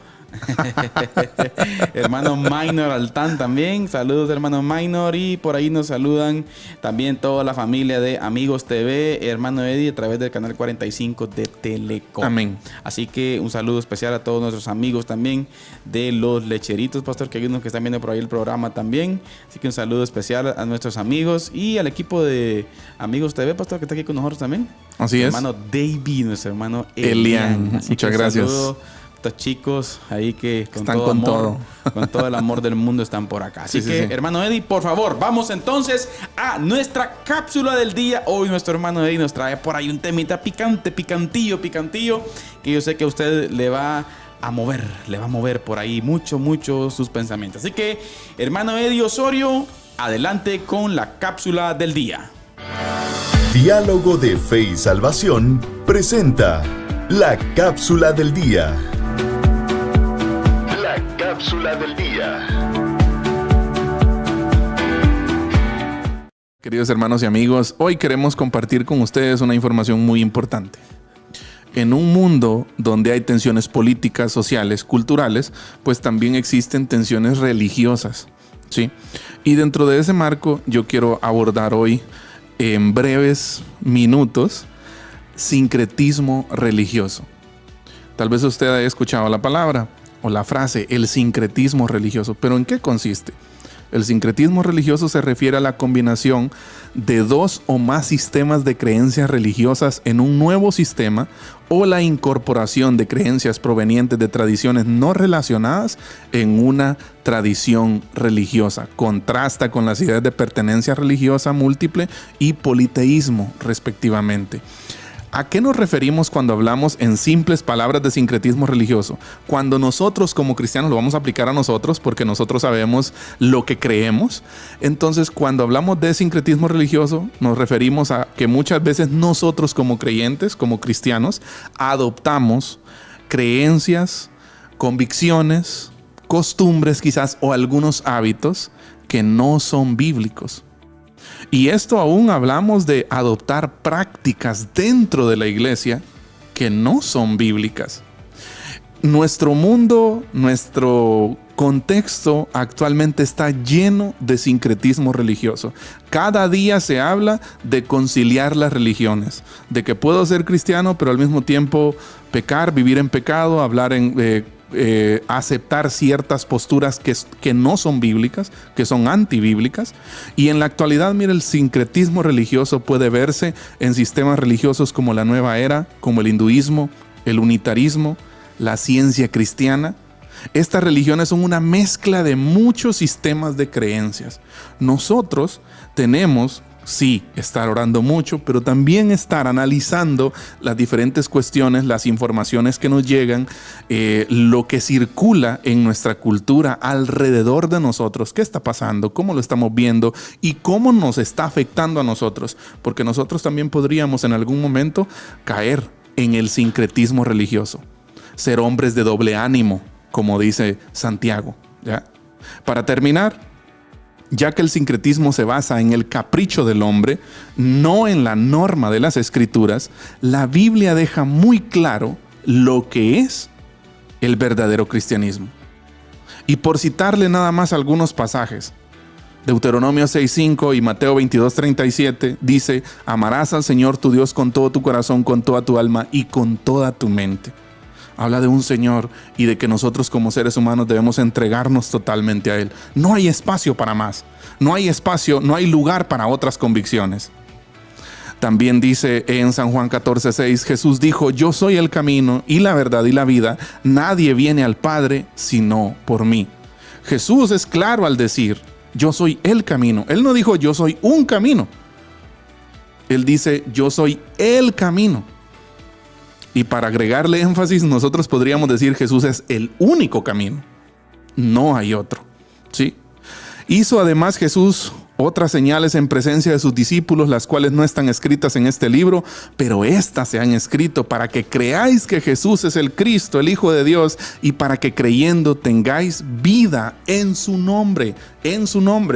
Hermano Minor Altán también. Saludos, hermano Minor. Y por ahí nos saludan también toda la familia de Amigos TV, hermano Eddie, a través del canal 45 de Telecom. Amén. Así que un saludo especial a todos nuestros amigos también de Los Lecheritos, pastor, que hay unos que están viendo por ahí el programa también. Así que un saludo especial a nuestros amigos y al equipo de Amigos TV, pastor, que está aquí con nosotros también. Así es. Hermano David, nuestro hermano Elian. Muchas gracias. Estos chicos ahí que están con todo. Con todo el amor del mundo están por acá. Así que, hermano Eddie, por favor, vamos entonces a nuestra cápsula del día. Hoy nuestro hermano Eddie nos trae por ahí un temita picantillo, que yo sé que a usted le va a mover por ahí mucho sus pensamientos. Así que, hermano Eddie Osorio, adelante con la cápsula del día. Diálogo de Fe y Salvación presenta la cápsula del día. Cápsula del día. Queridos hermanos y amigos, hoy queremos compartir con ustedes una información muy importante. En un mundo donde hay tensiones políticas, sociales, culturales, pues también existen tensiones religiosas, ¿sí? Y dentro de ese marco yo quiero abordar hoy en breves minutos sincretismo religioso. Tal vez usted haya escuchado la palabra o la frase, el sincretismo religioso. ¿Pero en qué consiste? El sincretismo religioso se refiere a la combinación de dos o más sistemas de creencias religiosas en un nuevo sistema o la incorporación de creencias provenientes de tradiciones no relacionadas en una tradición religiosa. Contrasta con las ideas de pertenencia religiosa múltiple y politeísmo, respectivamente. ¿A qué nos referimos cuando hablamos en simples palabras de sincretismo religioso? Cuando nosotros como cristianos lo vamos a aplicar a nosotros porque nosotros sabemos lo que creemos. Entonces, cuando hablamos de sincretismo religioso, nos referimos a que muchas veces nosotros como creyentes, como cristianos, adoptamos creencias, convicciones, costumbres quizás o algunos hábitos que no son bíblicos. Y esto aún hablamos de adoptar prácticas dentro de la iglesia que no son bíblicas. Nuestro mundo, nuestro contexto actualmente está lleno de sincretismo religioso. Cada día se habla de conciliar las religiones, de que puedo ser cristiano pero al mismo tiempo pecar, vivir en pecado, hablar aceptar ciertas posturas que no son bíblicas, que son antibíblicas. Y en la actualidad, mire, el sincretismo religioso puede verse en sistemas religiosos como la Nueva Era, como el hinduismo, el unitarismo, la ciencia cristiana. Estas religiones son una mezcla de muchos sistemas de creencias. Nosotros tenemos sí, estar orando mucho, pero también estar analizando las diferentes cuestiones, las informaciones que nos llegan, lo que circula en nuestra cultura alrededor de nosotros, qué está pasando, cómo lo estamos viendo y cómo nos está afectando a nosotros, porque nosotros también podríamos en algún momento caer en el sincretismo religioso, ser hombres de doble ánimo, como dice Santiago, ¿ya? Para terminar, ya que el sincretismo se basa en el capricho del hombre, no en la norma de las Escrituras, la Biblia deja muy claro lo que es el verdadero cristianismo. Y por citarle nada más algunos pasajes, Deuteronomio 6:5 y Mateo 22:37 dice: amarás al Señor tu Dios con todo tu corazón, con toda tu alma y con toda tu mente. Habla de un Señor y de que nosotros como seres humanos debemos entregarnos totalmente a Él. No hay espacio para más. No hay espacio, no hay lugar para otras convicciones. También dice en San Juan 14:6, Jesús dijo: yo soy el camino y la verdad y la vida. Nadie viene al Padre sino por mí. Jesús es claro al decir: yo soy el camino. Él no dijo: yo soy un camino. Él dice: yo soy el camino. Y para agregarle énfasis, nosotros podríamos decir: Jesús es el único camino. No hay otro. ¿Sí? Hizo además Jesús otras señales en presencia de sus discípulos, las cuales no están escritas en este libro, pero estas se han escrito para que creáis que Jesús es el Cristo, el Hijo de Dios, y para que creyendo tengáis vida en su nombre,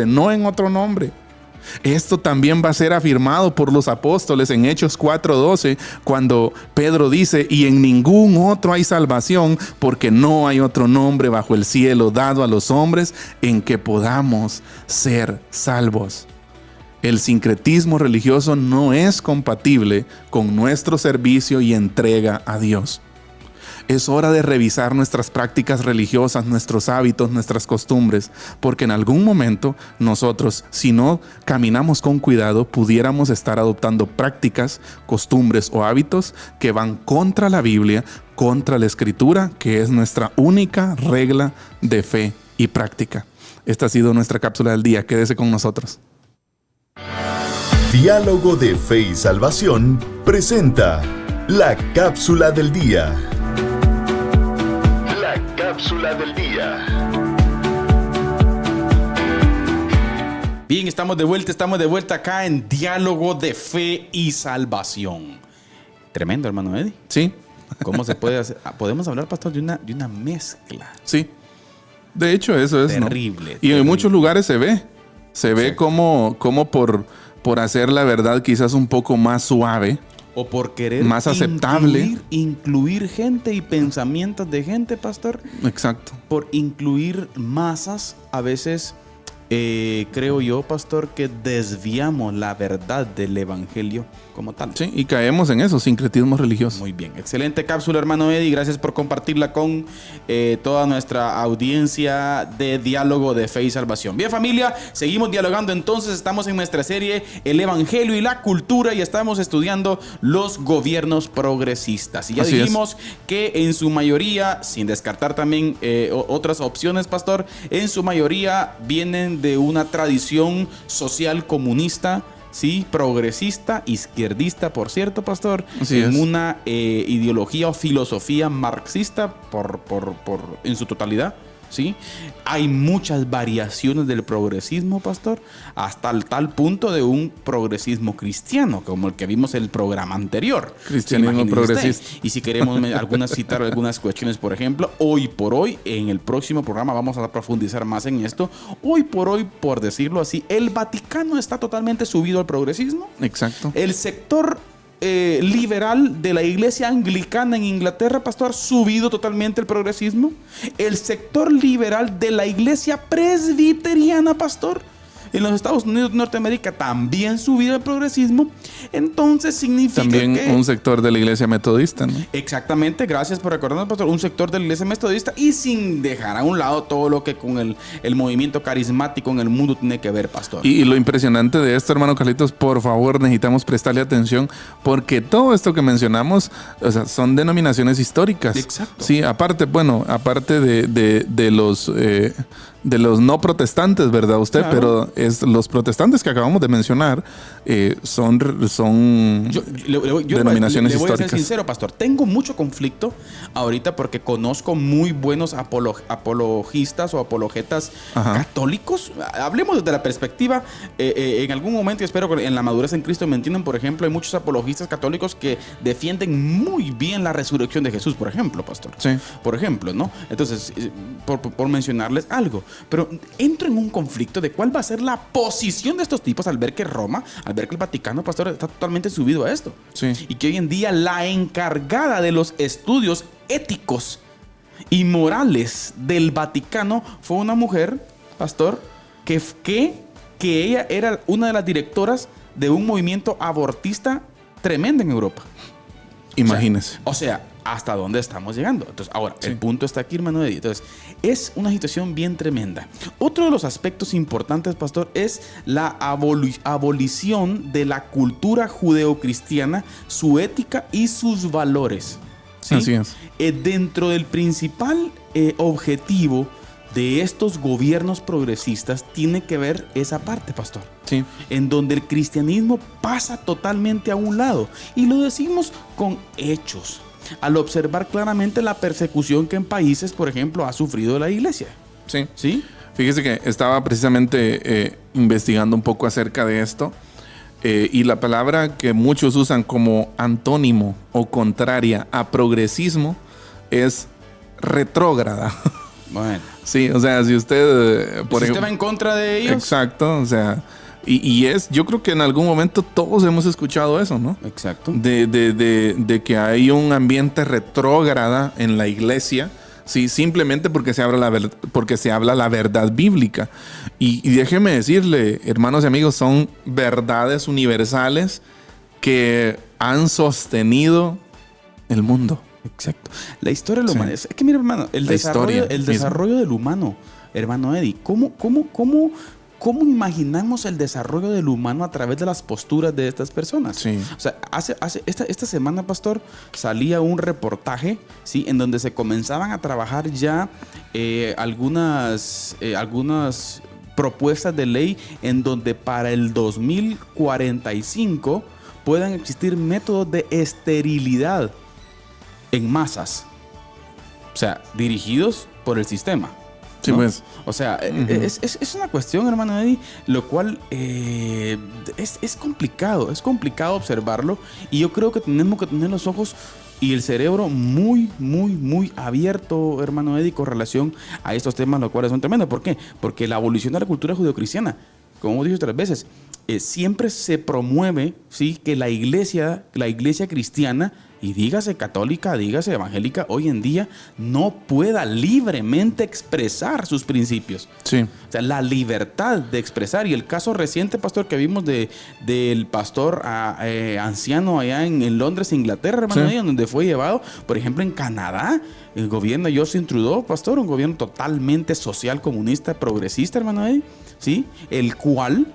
no en otro nombre. Esto también va a ser afirmado por los apóstoles en Hechos 4:12, cuando Pedro dice: y en ningún otro hay salvación, porque no hay otro nombre bajo el cielo dado a los hombres en que podamos ser salvos. El sincretismo religioso no es compatible con nuestro servicio y entrega a Dios. Es hora de revisar nuestras prácticas religiosas, nuestros hábitos, nuestras costumbres, porque en algún momento nosotros, si no caminamos con cuidado, pudiéramos estar adoptando prácticas, costumbres o hábitos que van contra la Biblia, contra la Escritura, que es nuestra única regla de fe y práctica. Esta ha sido nuestra cápsula del día. Quédese con nosotros. Diálogo de Fe y Salvación presenta la cápsula del día. Cápsula del día. Bien, estamos de vuelta acá en Diálogo de Fe y Salvación. Tremendo, hermano Eddie. Sí. ¿Cómo se puede hacer? Podemos hablar, pastor, de una mezcla. Sí. De hecho, eso es terrible. Y en muchos lugares se ve. Se ve como por hacer la verdad quizás un poco más suave. O por querer más aceptable. Incluir gente y pensamientos de gente, pastor. Exacto. Por incluir masas, a veces creo yo, pastor, que desviamos la verdad del evangelio como tal. Sí, y caemos en eso, sincretismo religioso. Muy bien, excelente cápsula, hermano Eddie. Gracias por compartirla con toda nuestra audiencia de Diálogo de Fe y Salvación. Bien, familia, seguimos dialogando entonces. Estamos en nuestra serie El Evangelio y la Cultura y estamos estudiando los gobiernos progresistas. Y ya Así dijimos que en su mayoría, sin descartar también otras opciones, pastor, en su mayoría vienen de una tradición social comunista, sí, progresista, izquierdista, por cierto, pastor, en una ideología o filosofía marxista en su totalidad, ¿sí? Hay muchas variaciones del progresismo, pastor, hasta el tal punto de un progresismo cristiano, como el que vimos en el programa anterior. Cristianismo progresista. Y si queremos citar algunas cuestiones, por ejemplo, hoy por hoy, en el próximo programa vamos a profundizar más en esto. Hoy por hoy, por decirlo así, el Vaticano está totalmente subido al progresismo. Exacto. El sector liberal de la iglesia anglicana en Inglaterra, pastor, ha subido totalmente el progresismo. El sector liberal de la iglesia presbiteriana, pastor, en los Estados Unidos de Norteamérica también subido el progresismo. Entonces significa también que un sector de la iglesia metodista, ¿no? Exactamente, gracias por recordarnos, pastor. Un sector de la iglesia metodista y sin dejar a un lado todo lo que con el movimiento carismático en el mundo tiene que ver, pastor. Y lo impresionante de esto, hermano Carlitos, por favor, necesitamos prestarle atención porque todo esto que mencionamos, o sea, son denominaciones históricas. Exacto. Sí, aparte de los no protestantes, ¿verdad usted? Claro. Pero los protestantes que acabamos de mencionar son denominaciones le voy históricas. a ser sincero, pastor. Tengo mucho conflicto ahorita porque conozco muy buenos apologistas o apologetas católicos. Hablemos desde la perspectiva, en algún momento, y espero que en la madurez en Cristo me entiendan, por ejemplo, hay muchos apologistas católicos que defienden muy bien la resurrección de Jesús, por ejemplo, pastor. Sí. Por ejemplo, ¿no? Entonces, por mencionarles algo. Pero entro en un conflicto de cuál va a ser la posición de estos tipos al ver que Roma, al ver que el Vaticano, pastor, está totalmente subido a esto. Sí. Y que hoy en día la encargada de los estudios éticos y morales del Vaticano fue una mujer, pastor, que ella era una de las directoras de un movimiento abortista tremendo en Europa. Imagínese. O sea, ¿hasta dónde estamos llegando? Entonces, ahora, el punto está aquí, hermano Eddie. Entonces, es una situación bien tremenda. Otro de los aspectos importantes, pastor, es la abolición de la cultura judeocristiana, su ética y sus valores. ¿Sí? Así es. Dentro del principal objetivo de estos gobiernos progresistas tiene que ver esa parte, pastor. Sí. En donde el cristianismo pasa totalmente a un lado. Y lo decimos con hechos, al observar claramente la persecución que en países, por ejemplo, ha sufrido la iglesia. Sí. ¿Sí? Fíjese que estaba precisamente investigando un poco acerca de esto. Y la palabra que muchos usan como antónimo o contraria a progresismo es retrógrada. Bueno. Sí, o sea, si usted... ¿El sistema en contra de ellos? Exacto, o sea... yo creo que en algún momento todos hemos escuchado eso, ¿no? Exacto. De que hay un ambiente retrógrada en la iglesia, sí, simplemente porque se habla la verdad bíblica. Y déjeme decirle, hermanos y amigos, son verdades universales que han sostenido el mundo. Exacto. La historia de la humanidad. Es que mira, hermano, el desarrollo del humano, hermano Eddie, ¿cómo imaginamos el desarrollo del humano a través de las posturas de estas personas? Sí. O sea, esta semana, pastor, salía un reportaje, ¿sí? En donde se comenzaban a trabajar ya algunas propuestas de ley en donde para el 2045 puedan existir métodos de esterilidad en masas. O sea, dirigidos por el sistema. Sí, ¿no? pues. O sea, es una cuestión, hermano Eddie, lo cual es complicado observarlo, y yo creo que tenemos que tener los ojos y el cerebro muy, muy, muy abierto, hermano Eddie, con relación a estos temas, los cuales son tremendos. ¿Por qué? Porque la evolución de la cultura judeocristiana, como hemos dicho otras veces, siempre se promueve, ¿sí?, que la iglesia cristiana, y dígase católica, dígase evangélica, hoy en día no pueda libremente expresar sus principios. Sí. O sea, la libertad de expresar. Y el caso reciente, pastor, que vimos del pastor anciano allá en Londres, Inglaterra, hermano, sí, donde fue llevado, por ejemplo, en Canadá, el gobierno de Justin Trudeau, pastor, un gobierno totalmente social, comunista, progresista, hermano, ¿sí?, el cual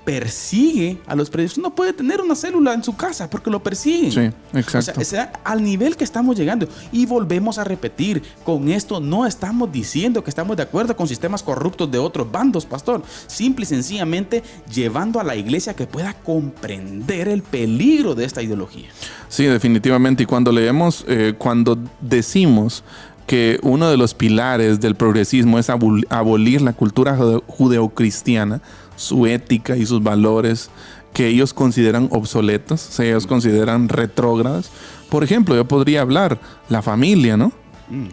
persigue a los predicadores. No puede tener una célula en su casa porque lo persiguen. Sí, exacto. O sea, al nivel que estamos llegando. Y volvemos a repetir, con esto no estamos diciendo que estamos de acuerdo con sistemas corruptos de otros bandos, pastor. Simple y sencillamente llevando a la iglesia que pueda comprender el peligro de esta ideología. Sí, definitivamente. Y cuando leemos, cuando decimos que uno de los pilares del progresismo es abolir la cultura judeocristiana, su ética y sus valores que ellos consideran obsoletos, o sea, ellos consideran retrógrados. Por ejemplo, yo podría hablar la familia, ¿no?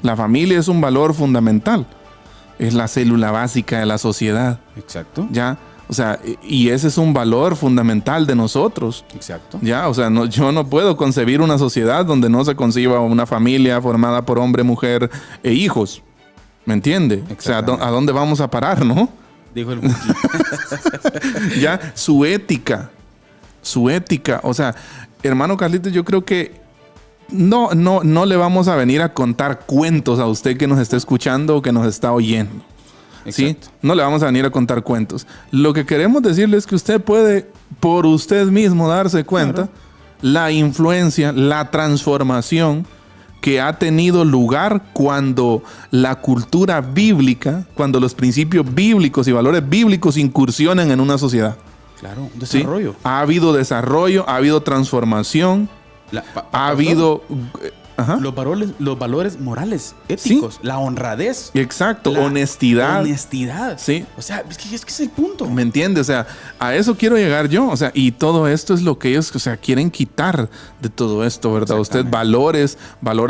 La familia es un valor fundamental, es la célula básica de la sociedad. Exacto. ¿Ya? O sea, y ese es un valor fundamental de nosotros. Exacto. Ya, o sea, yo no puedo concebir una sociedad donde no se conciba una familia formada por hombre, mujer e hijos. ¿Me entiende? O sea, ¿a dónde vamos a parar, no? Dijo el ya, su ética. O sea, hermano Carlitos, yo creo que no le vamos a venir a contar cuentos a usted que nos está escuchando o que nos está oyendo. ¿Sí? No le vamos a venir a contar cuentos. Lo que queremos decirle es que usted puede por usted mismo darse cuenta, claro, la influencia, la transformación que ha tenido lugar cuando la cultura bíblica, cuando los principios bíblicos y valores bíblicos incursionan en una sociedad. Claro, un desarrollo. ¿Sí? Ha habido desarrollo, ha habido transformación, ha habido... Los valores morales, éticos, ¿sí? La honradez. Exacto, honestidad. Sí. O sea, es que es el punto. ¿Me entiendes? O sea, a eso quiero llegar yo. O sea, y todo esto es lo que ellos, o sea, quieren quitar de todo esto, ¿verdad? Usted, valores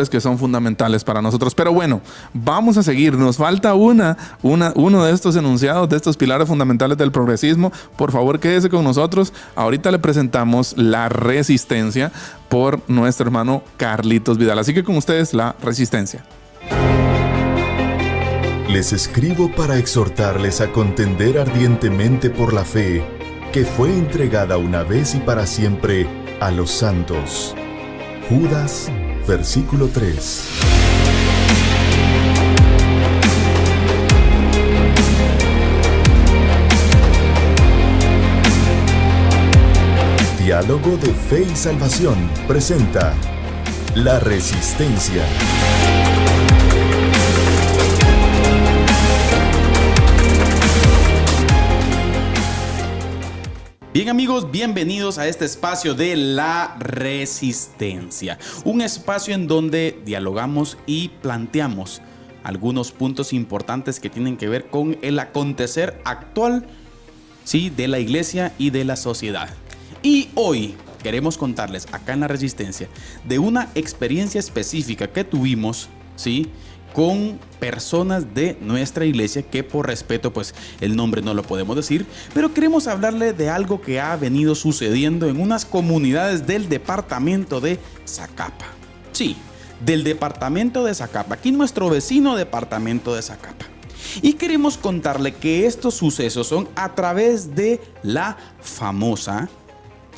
que son fundamentales para nosotros. Pero bueno, vamos a seguir. Nos falta uno de estos enunciados, de estos pilares fundamentales del progresismo. Por favor, quédese con nosotros. Ahorita le presentamos la resistencia por nuestro hermano Carlitos Vidal. Así que con ustedes, la resistencia. Les escribo para exhortarles a contender ardientemente por la fe que fue entregada una vez y para siempre a los santos. Judas, versículo 3. Diálogo de Fe y Salvación presenta La Resistencia. Bien, amigos, bienvenidos a este espacio de La Resistencia. Un espacio en donde dialogamos y planteamos algunos puntos importantes que tienen que ver con el acontecer actual, ¿sí?, de la iglesia y de la sociedad. Y hoy queremos contarles acá en La Resistencia de una experiencia específica que tuvimos, ¿sí?, con personas de nuestra iglesia, que por respeto pues el nombre no lo podemos decir, pero queremos hablarle de algo que ha venido sucediendo en unas comunidades del departamento de Zacapa. Sí, del departamento de Zacapa, aquí nuestro vecino departamento de Zacapa. Y queremos contarle que estos sucesos son a través de la famosa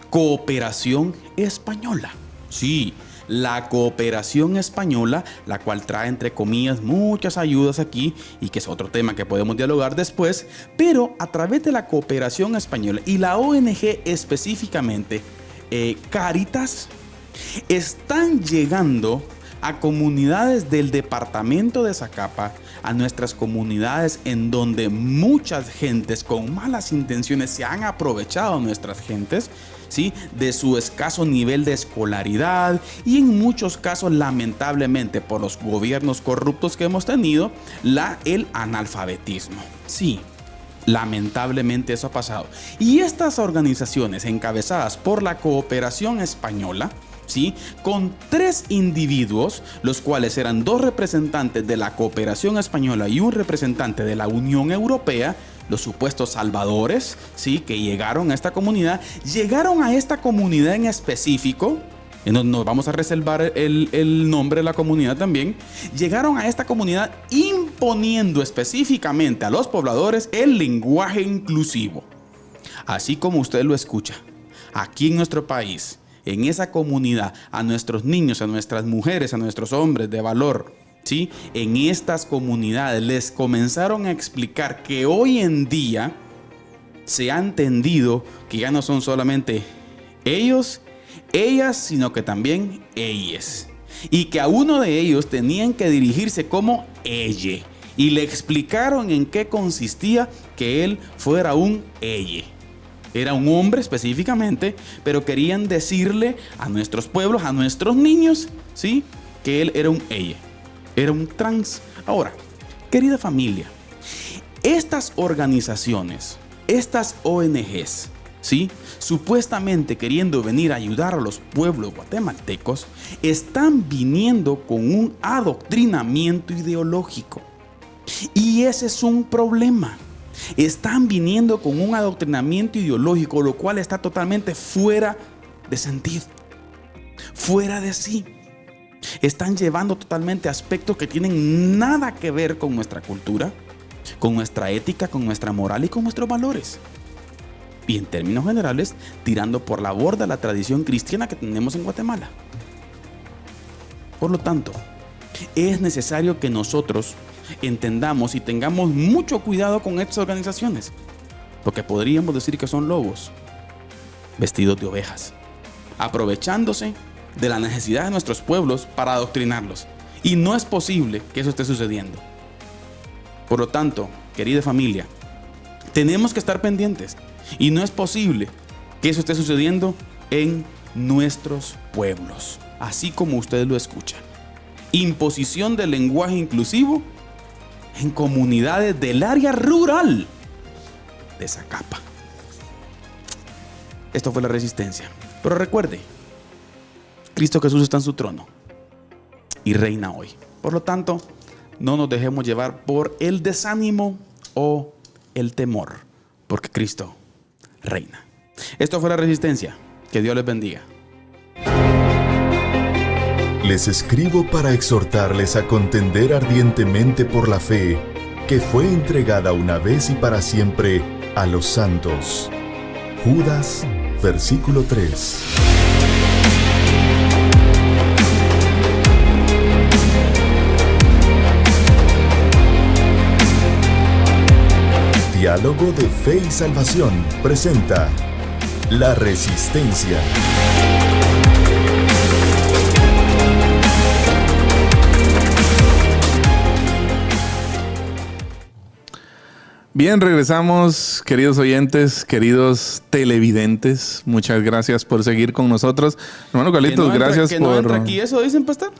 Cooperación Española. Sí, la Cooperación Española, la cual trae entre comillas muchas ayudas aquí y que es otro tema que podemos dialogar después, pero a través de la Cooperación Española y la ONG específicamente, Cáritas, están llegando a comunidades del departamento de Zacapa, a nuestras comunidades en donde muchas gentes con malas intenciones se han aprovechado, nuestras gentes, ¿sí?, de su escaso nivel de escolaridad y en muchos casos, lamentablemente, por los gobiernos corruptos que hemos tenido, el analfabetismo. Sí, lamentablemente eso ha pasado. Y estas organizaciones encabezadas por la Cooperación Española, ¿sí?, con 3 individuos, los cuales eran 2 representantes de la Cooperación Española y un representante de la Unión Europea, los supuestos salvadores, ¿sí?, que llegaron a esta comunidad en específico, en donde nos vamos a reservar el nombre de la comunidad también. Llegaron a esta comunidad imponiendo específicamente a los pobladores el lenguaje inclusivo. Así como usted lo escucha, aquí en nuestro país, en esa comunidad, a nuestros niños, a nuestras mujeres, a nuestros hombres de valor, ¿sí?, en estas comunidades les comenzaron a explicar que hoy en día se ha entendido que ya no son solamente ellos, ellas, sino que también ellas. Y que a uno de ellos tenían que dirigirse como ella. Y le explicaron en qué consistía que él fuera un ella. Era un hombre específicamente, pero querían decirle a nuestros pueblos, a nuestros niños, ¿sí?, que él era un ella. Era un trans. Ahora, querida familia, estas organizaciones, estas ONGs, ¿sí?, supuestamente queriendo venir a ayudar a los pueblos guatemaltecos, están viniendo con un adoctrinamiento ideológico. Y ese es un problema. Están viniendo con un adoctrinamiento ideológico, lo cual está totalmente fuera de sentido, fuera de sí. Están llevando totalmente aspectos que tienen nada que ver con nuestra cultura, con nuestra ética, con nuestra moral y con nuestros valores. Y en términos generales, tirando por la borda la tradición cristiana que tenemos en Guatemala. Por lo tanto, es necesario que nosotros entendamos y tengamos mucho cuidado con estas organizaciones, porque podríamos decir que son lobos vestidos de ovejas, aprovechándose de la necesidad de nuestros pueblos para adoctrinarlos. Y no es posible que eso esté sucediendo. Por lo tanto, querida familia, tenemos que estar pendientes. Y no es posible que eso esté sucediendo en nuestros pueblos, así como ustedes lo escuchan. Imposición del lenguaje inclusivo en comunidades del área rural de Zacapa. Esto fue La Resistencia. Pero recuerde, Cristo Jesús está en su trono y reina hoy. Por lo tanto, no nos dejemos llevar por el desánimo o el temor, porque Cristo reina. Esto fue La Resistencia. Que Dios les bendiga. Les escribo para exhortarles a contender ardientemente por la fe que fue entregada una vez y para siempre a los santos. Judas, versículo 3. Diálogo de Fe y Salvación presenta La Resistencia. Bien, regresamos, queridos oyentes, queridos televidentes. Muchas gracias por seguir con nosotros. Hermano Carlitos, gracias por... ¿Que no entra aquí eso, dicen, pastor?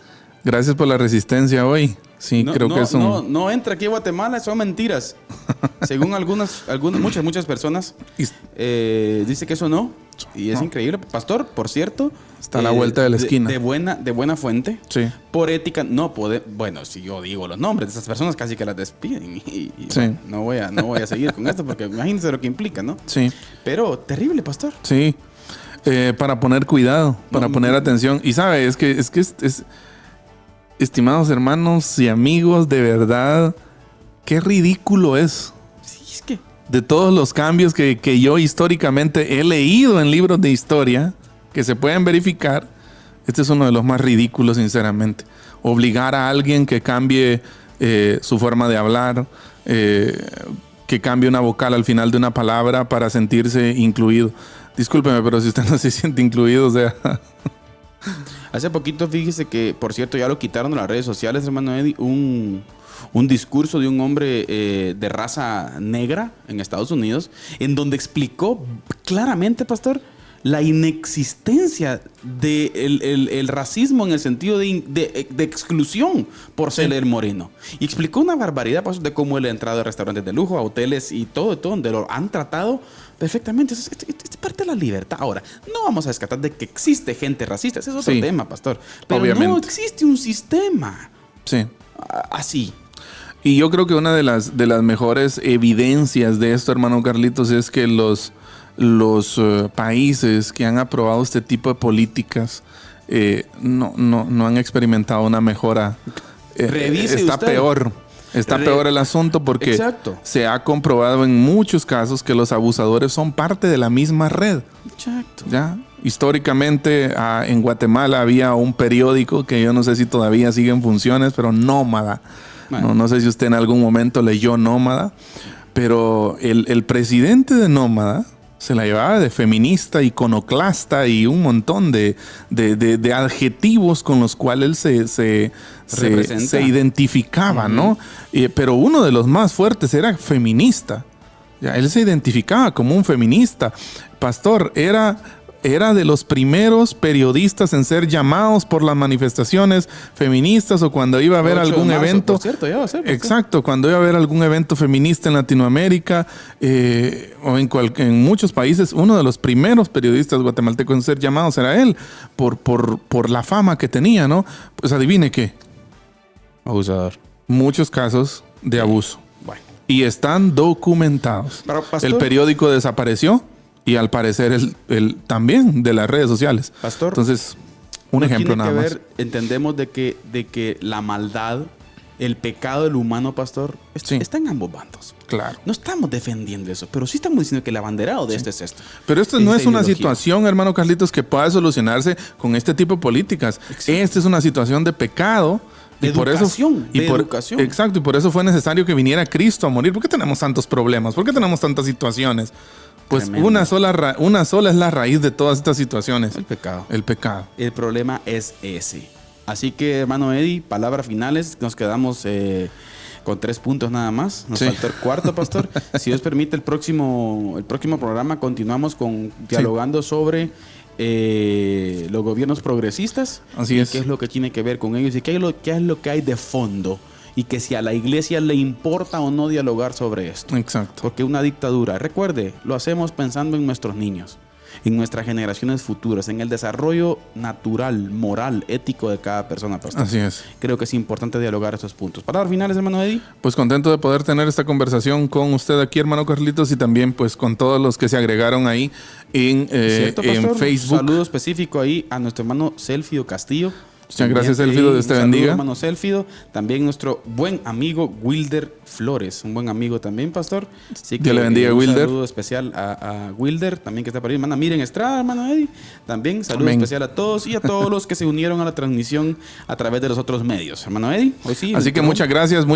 Gracias por la resistencia hoy. Sí, creo que es un... No entra aquí a Guatemala, son mentiras. Según muchas personas, dice que eso no. Y es increíble. Pastor, por cierto... Está a la vuelta de la esquina. De buena fuente. Sí. Por ética, no puede... Bueno, si yo digo los nombres de esas personas, casi que las despiden. Y sí. No voy a seguir con esto porque imagínense lo que implica, ¿no? Sí. Pero terrible, pastor. Sí. Para poner cuidado, para poner atención. Y sabe, es que estimados hermanos y amigos, de verdad, qué ridículo es. Sí, es que... De todos los cambios que yo históricamente he leído en libros de historia, que se pueden verificar, este es uno de los más ridículos, sinceramente. Obligar a alguien que cambie su forma de hablar, que cambie una vocal al final de una palabra para sentirse incluido. Discúlpeme, pero si usted no se siente incluido, o sea... Hace poquito, fíjese que, por cierto, ya lo quitaron de las redes sociales, hermano Eddie, un discurso de un hombre de raza negra en Estados Unidos, en donde explicó claramente, pastor, la inexistencia del racismo en el sentido de exclusión por ser el moreno. Y explicó una barbaridad, pastor, de cómo él ha entrado a restaurantes de lujo, a hoteles y todo, donde lo han tratado perfectamente. Es parte de la libertad. Ahora, no vamos a descartar de que existe gente racista. Ese es otro tema, pastor. Pero obviamente no existe un sistema así. Y yo creo que una de las mejores evidencias de esto, hermano Carlitos, es que los países que han aprobado este tipo de políticas no han experimentado una mejora. Está usted. Peor. Está peor el asunto porque se ha comprobado en muchos casos que los abusadores son parte de la misma red. Exacto. ¿Ya? Históricamente en Guatemala había un periódico que yo no sé si todavía sigue en funciones, pero Nómada. Bueno. No sé si usted en algún momento leyó Nómada, pero el presidente de Nómada se la llevaba de feminista, iconoclasta y un montón de adjetivos con los cuales él se identificaba, ¿no? Pero uno de los más fuertes era feminista. Ya, él se identificaba como un feminista. Pastor, era de los primeros periodistas en ser llamados por las manifestaciones feministas o cuando iba a haber algún evento. Por cierto, ya va a ser, exacto, cuando iba a haber algún evento feminista en Latinoamérica o en muchos países, uno de los primeros periodistas guatemaltecos en ser llamados era él por la fama que tenía, ¿no? Pues adivine qué. Abusador. Muchos casos de abuso. Bueno. Y están documentados. Pero, pastor, el periódico desapareció. Y al parecer él también de las redes sociales. Pastor, entonces, un ejemplo nada más. Entendemos de que la maldad, el pecado del humano, pastor, está en ambos bandos. Claro. No estamos defendiendo eso, pero sí estamos diciendo que el abanderado de este es esto. Pero esto no es una situación, hermano Carlitos, que pueda solucionarse con este tipo de políticas. Exacto. Esta es una situación de pecado. De educación. Exacto, y por eso fue necesario que viniera Cristo a morir. ¿Por qué tenemos tantos problemas? ¿Por qué tenemos tantas situaciones? Pues una sola es la raíz de todas estas situaciones. El pecado. El pecado. El problema es ese. Así que, hermano Eddie, palabras finales. Nos quedamos con 3 puntos nada más. Nos faltó el cuarto, pastor. Si Dios permite, el próximo programa continuamos dialogando sobre los gobiernos progresistas. Así es. Qué es lo que tiene que ver con ellos y qué es lo que hay de fondo. Y que si a la iglesia le importa o no dialogar sobre esto. Exacto. Porque una dictadura, recuerde, lo hacemos pensando en nuestros niños, en nuestras generaciones futuras, en el desarrollo natural, moral, ético de cada persona, pastor. Así es. Creo que es importante dialogar estos puntos. Palabras finales, hermano Eddie. Pues contento de poder tener esta conversación con usted aquí, hermano Carlitos, y también pues con todos los que se agregaron ahí en Facebook. Un saludo específico ahí a nuestro hermano Selfio Castillo. Muchas gracias, Selfido. Dios te bendiga. Hermano Selfido. También nuestro buen amigo Wilder Flores. Un buen amigo también, pastor. Así que, Dios le bendiga, Wilder. Un saludo especial a Wilder, también que está por ahí. Hermana Miren Estrada, hermano Eddie. También saludo especial a todos y a todos los que se unieron a la transmisión a través de los otros medios. Hermano Eddie, hoy sí. Así que muchas gracias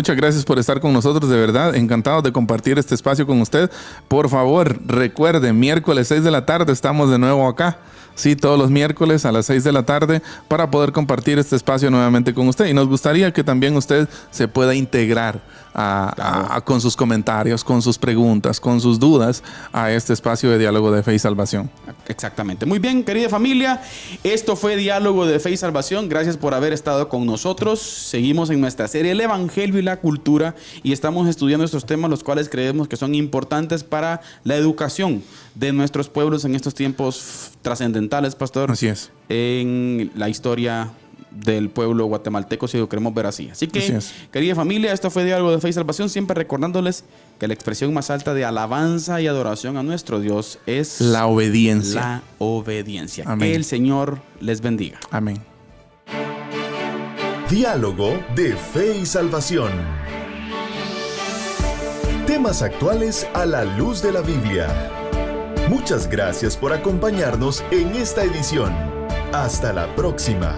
por estar con nosotros, de verdad. Encantado de compartir este espacio con usted. Por favor, recuerde, miércoles 6 de la tarde estamos de nuevo acá. Sí, todos los miércoles a las 6 de la tarde para poder compartir este espacio nuevamente con usted. Y nos gustaría que también usted se pueda integrar con sus comentarios, con sus preguntas, con sus dudas a este espacio de Diálogo de Fe y Salvación. Exactamente. Muy bien, querida familia. Esto fue Diálogo de Fe y Salvación. Gracias por haber estado con nosotros. Seguimos en nuestra serie El Evangelio y la Cultura y estamos estudiando estos temas, los cuales creemos que son importantes para la educación de nuestros pueblos en estos tiempos trascendentales, pastor. Así es. En la historia del pueblo guatemalteco, si lo queremos ver así. Así que, querida familia, esto fue Diálogo de Fe y Salvación, siempre recordándoles que la expresión más alta de alabanza y adoración a nuestro Dios es la obediencia. La obediencia. Amén. Que el Señor les bendiga. Amén. Diálogo de Fe y Salvación. Temas actuales a la luz de la Biblia. Muchas gracias por acompañarnos en esta edición. Hasta la próxima.